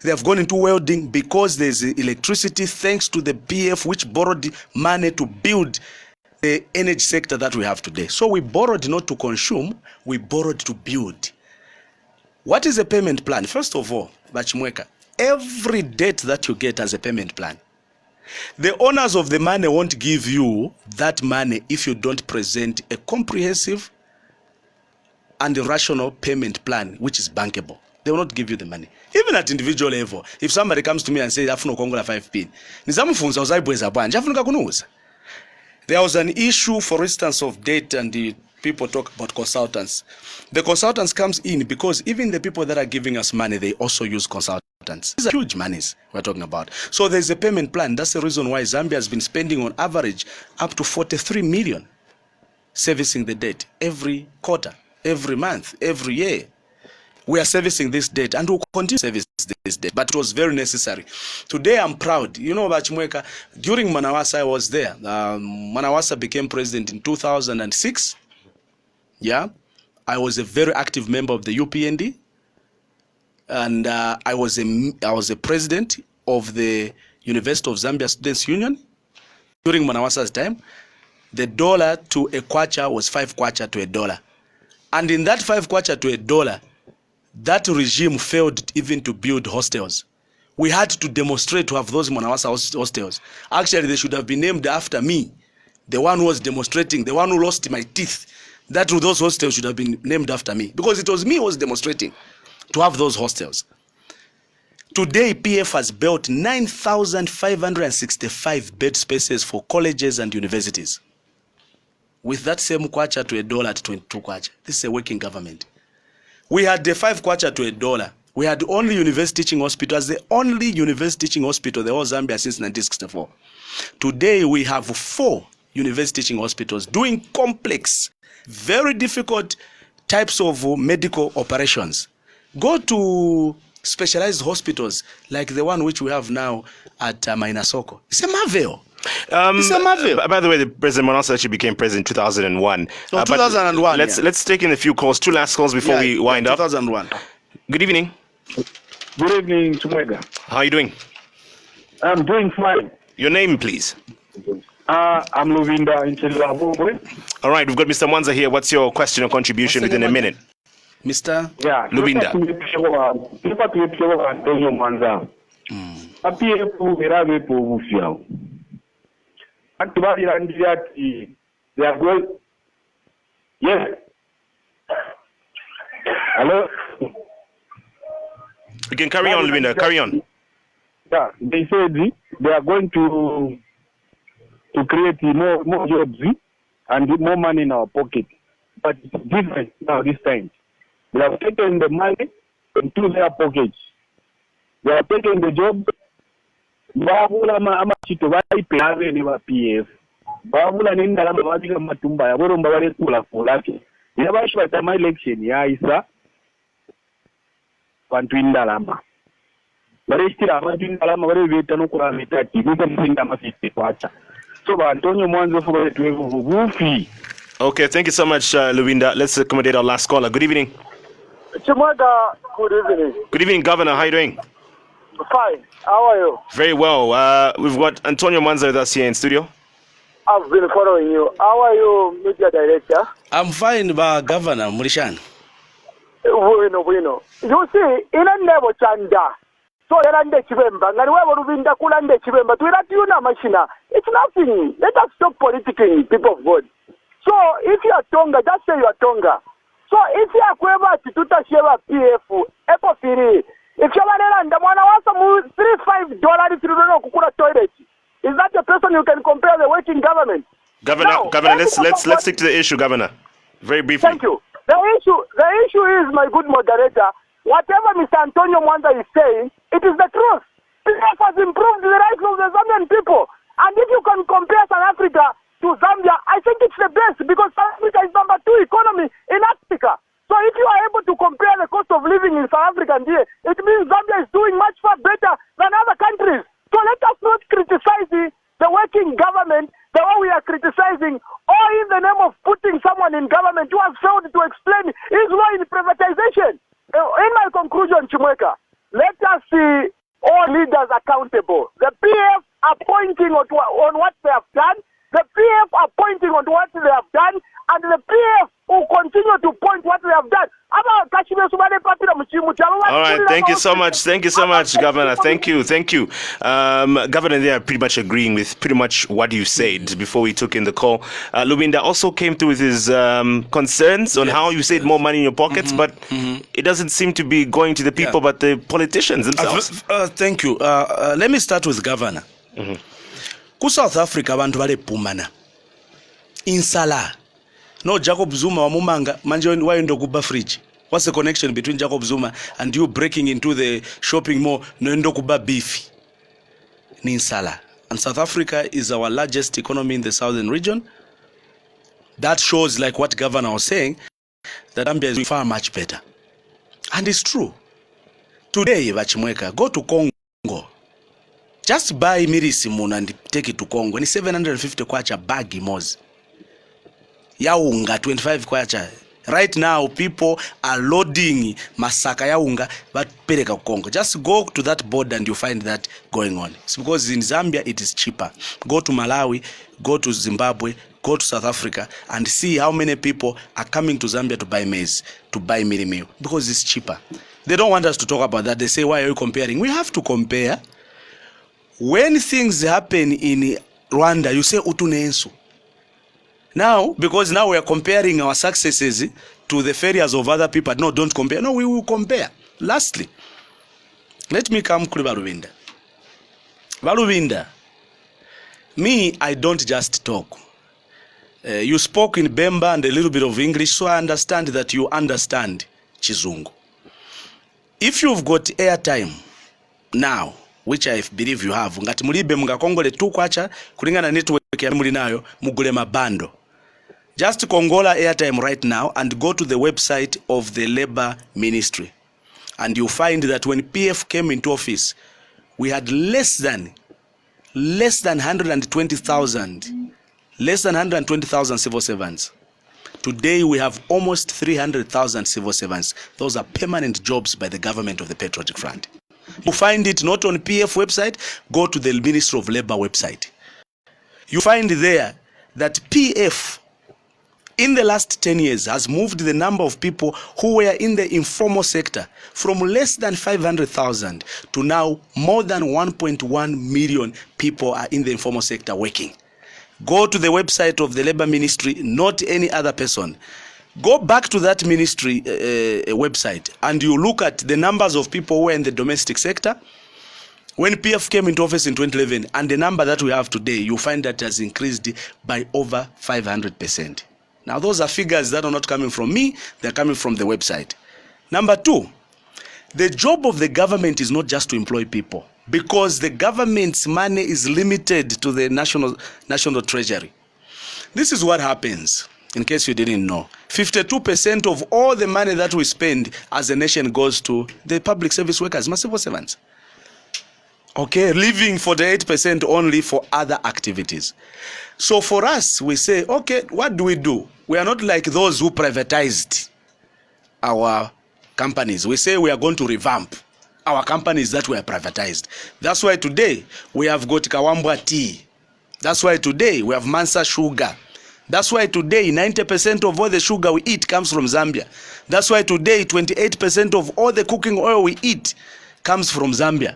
They have gone into welding because there's electricity thanks to the PF which borrowed money to build the energy sector that we have today. So we borrowed not to consume, we borrowed to build. What is a payment plan? First of all, Bachimweka, every debt that you get as a payment plan, the owners of the money won't give you that money if you don't present a comprehensive and a rational payment plan which is bankable. They will not give you the money. Even at individual level, if somebody comes to me and says, Afuno Kongola 5P, there was an issue, for instance, of debt, and the people talk about consultants. The consultants comes in because even the people that are giving us money, they also use consultants. These are huge monies we're talking about. So there's a payment plan. That's the reason why Zambia has been spending on average up to 43 million servicing the debt every quarter, every month, every year. We are servicing this debt and we'll continue to service this debt, but it was very necessary. Today I'm proud. You know, Bachimweka, during Manawasa I was there. Manawasa became president in 2006. Yeah, I was a very active member of the UPND, and I was a president of the University of Zambia Students Union. During Manawasa's time, the dollar to a kwacha was 5 kwacha to a dollar. And in that 5 kwacha to a dollar, that regime failed even to build hostels. We had to demonstrate to have those Manawasa hostels. Actually, they should have been named after me, the one who was demonstrating, the one who lost my teeth. Those hostels should have been named after me because it was me who was demonstrating to have those hostels. Today, PF has built 9,565 bed spaces for colleges and universities. With that same kwacha to a dollar at 22 kwacha. This is a working government. We had the 5 kwacha to a dollar. We had only university teaching hospital as the only university teaching hospital in the whole Zambia since 1964. Today we have 4 university teaching hospitals doing complex, very difficult types of medical operations. Go to specialized hospitals like the one which we have now at Mainasoko. It's a marvel. It's a marvel. By the way, the President Mwanza actually became president in 2001. No, 2001. Let's take in a few calls. 2 last calls before we wind up. 2001. Good evening. Good evening, Tumwega. How are you doing? I'm doing fine. Your name, please. I'm Luvinda in Chilabongwe. All right, we've got Mr. Mwanza here. What's your question or contribution within a minute? Mr. Yeah. Luvinda. They are going. Yes. Hello. You can carry on, Luvinda. Carry on. Yeah, they said they are going to create more jobs and more money in our pocket. But it's different now this time. They have taken the money into their pockets. They have taken the job. Babula amachito baipe ne ba PF. Babula nindala mabadika matumba ya boromba bale kula kulake. yabashi batama election yaisa bantu indalama barishitira abantu indalama bari beta no kula mitati nika mpinda mafiti kwacha so ba Antonio Mwanza for the 12 bufi. Okay, thank you so much, Luwinda. Let's accommodate our last caller. Good evening. Chimwaga, good evening. Good evening, Governor. How are you doing? Fine. How are you? Very well. We've got Antonio Mwanza with us here in studio. I've been following you. How are you, media director? I'm fine, Governor Murishan. Bueno. You see, in a never chanda. So Erande Chibemba, and whoever Ruvinda Kulande Chibemba, to Ratuna Machina, it's nothing. Let us stop politicking, people of God. So if you are Tonga, just say you are Tonga. So if you are Kweva Tituta Sheva PF, Epofiri, if you are and the one was $3-5 if you don't know Kukura toilet, is that the person you can compare the working government? Governor, let's stick to the issue, Governor. Very briefly. Thank you. The issue is, my good moderator, whatever Mr. Antonio Mwanza is saying, it is the truth. PF has improved the rights of the Zambian people. And if you can compare South Africa to Zambia, I think it's the best because South Africa is number 2 economy in Africa. So if you are able to compare the cost of living in South Africa and here, it means Zambia is doing much far better than other countries. So let us not criticize the working government the way we are criticizing, or in the name of putting someone in government who has failed to explain his law in privatization. In my conclusion, Chimweka, let us see all leaders accountable. The PF are pointing on what they have done. The PF are pointing on what they have done, and the PF will continue to point what they have done. All right, thank you so much. Thank you so much, Governor. Thank you. Governor, they are pretty much agreeing with pretty much what you said before we took in the call. Luwinda also came through with his concerns on how you said more money in your pockets, but it doesn't seem to be going to the people, but the politicians themselves. Thank you. Let me start with Governor. Ku South Africa abantu balepumana insala no Jacob Zuma wa mumanga manje wayendo kuba fridge. What's the connection between Jacob Zuma and you breaking into the shopping mall no kuba beef ni insala? And South Africa is our largest economy in the southern region. That shows, like what Governor was saying, that Zambia is far much better, and it's true. Today, Bachimweka, go to Congo. Just buy Mirisimun and take it to Congo. Ni 750 kwacha bagi mozi. Yaunga 25 kwacha. Right now, people are loading masaka yaunga but pereka Congo. Just go to that border and you find that going on. It's because in Zambia it is cheaper. Go to Malawi, go to Zimbabwe, go to South Africa and see how many people are coming to Zambia to buy maize, to buy mirimio, because it's cheaper. They don't want us to talk about that. They say, why are you comparing? We have to compare. When things happen in Rwanda, you say utunensu. Now, because now we are comparing our successes to the failures of other people. No, don't compare. No, we will compare. Lastly, let me come to Baluwinda. Baluwinda, me, I don't just talk. You spoke in Bemba and a little bit of English, so I understand that you understand Chizungu. If you've got airtime now, which I believe you have, ngati mulibe mungakongole tu kwacha kulingana network ya muli nayo mugule mabando. Just kongola airtime right now and go to the website of the Labor Ministry, and you find that when PF came into office, we had less than 120,000 civil servants. Today we have almost 300,000 civil servants. Those are permanent jobs by the government of the Patriotic Front. You find it not on PF website, go to the Ministry of Labor website. You find there that PF in the last 10 years has moved the number of people who were in the informal sector from less than 500,000 to now more than 1.1 million people are in the informal sector working. Go to the website of the Labor Ministry, not any other person. Go back to that ministry website and you look at the numbers of people who were in the domestic sector when PF came into office in 2011 and the number that we have today, you find that has increased by over 500%. Now those are figures that are not coming from me, they're coming from the website. Number two, the job of the government is not just to employ people, because the government's money is limited to the national treasury. This is what happens, in case you didn't know. 52% of all the money that we spend as a nation goes to the public service workers, my civil servants. Okay, leaving 48% only for other activities. So for us, we say, okay, what do? We are not like those who privatized our companies. We say we are going to revamp our companies that were privatized. That's why today we have got Kawambwa tea. That's why today we have Mwanza sugar. That's why today 90% of all the sugar we eat comes from Zambia. That's why today 28% of all the cooking oil we eat comes from Zambia.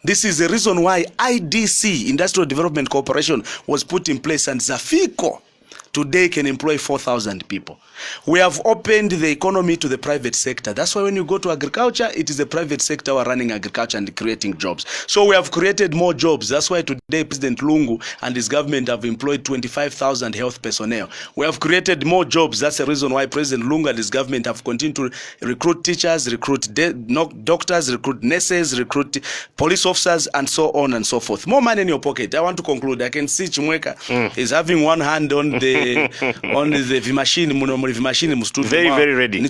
This is the reason why IDC, Industrial Development Corporation, was put in place, and Zafico today can employ 4,000 people. We have opened the economy to the private sector. That's why when you go to agriculture, it is the private sector who are running agriculture and creating jobs. So we have created more jobs. That's why today President Lungu and his government have employed 25,000 health personnel. We have created more jobs. That's the reason why President Lungu and his government have continued to recruit teachers, recruit doctors, recruit nurses, recruit police officers, and so on and so forth. More money in your pocket. I want to conclude. I can see Chimweka is having one hand on the machine. Very, very ready. I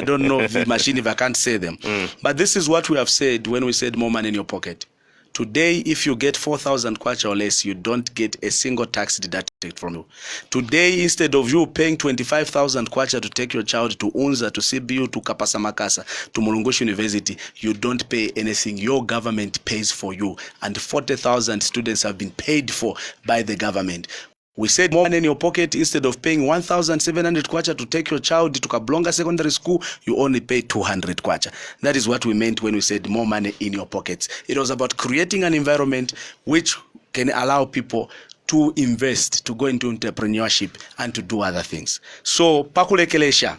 don't know if the machine, if I can't say them. But this is what we have said when we said more money in your pocket. Today, if you get 4,000 kwacha or less, you don't get a single tax deducted from you. Today, instead of you paying 25,000 kwacha to take your child to Unza, to CBU, to Kapasa Makasa, to Mulungushi University, you don't pay anything. Your government pays for you. And 40,000 students have been paid for by the government. We said more money in your pocket. Instead of paying 1,700 kwacha to take your child to Kablonga Secondary School, you only pay 200 kwacha. That is what we meant when we said more money in your pockets. It was about creating an environment which can allow people to invest, to go into entrepreneurship, and to do other things. So, Pakule Kelesha,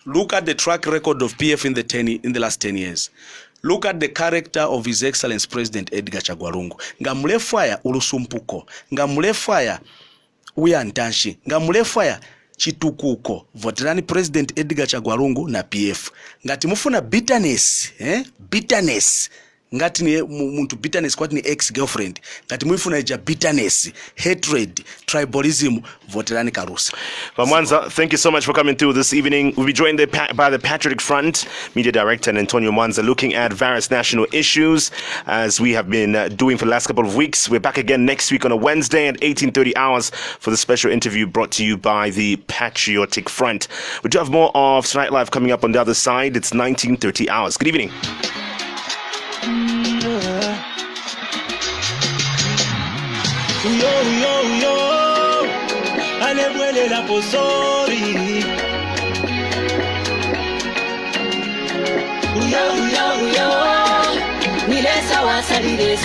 look at the track record of PF in the last 10 years. Look at the character of His Excellency President Edgar Chagwarungu. Ngamulefaya ulusumpuko. Ngamulefaya uyantanshi. Ngamulefaya chitukuko. Voterani President Edgar Chagwarungu na PF. Ngati mufuna bitterness. Bitterness. Ngati ni muntu bitterness kwa ni ex-girlfriend. Ngati mufuna ija bitterness, hatred, tribalism, voterani Karusa. Mwanza, thank you so much for coming through this evening. We'll be joined by the Patriotic Front Media Director and Antonio Mwanza, looking at various national issues as we have been doing for the last couple of weeks. We're back again next week on a Wednesday at 18:30 hours for the special interview brought to you by the Patriotic Front. We do have more of Tonight Live coming up on the other side. It's 19:30 hours. Good evening. Alebuele la posori. Nilesa wasalire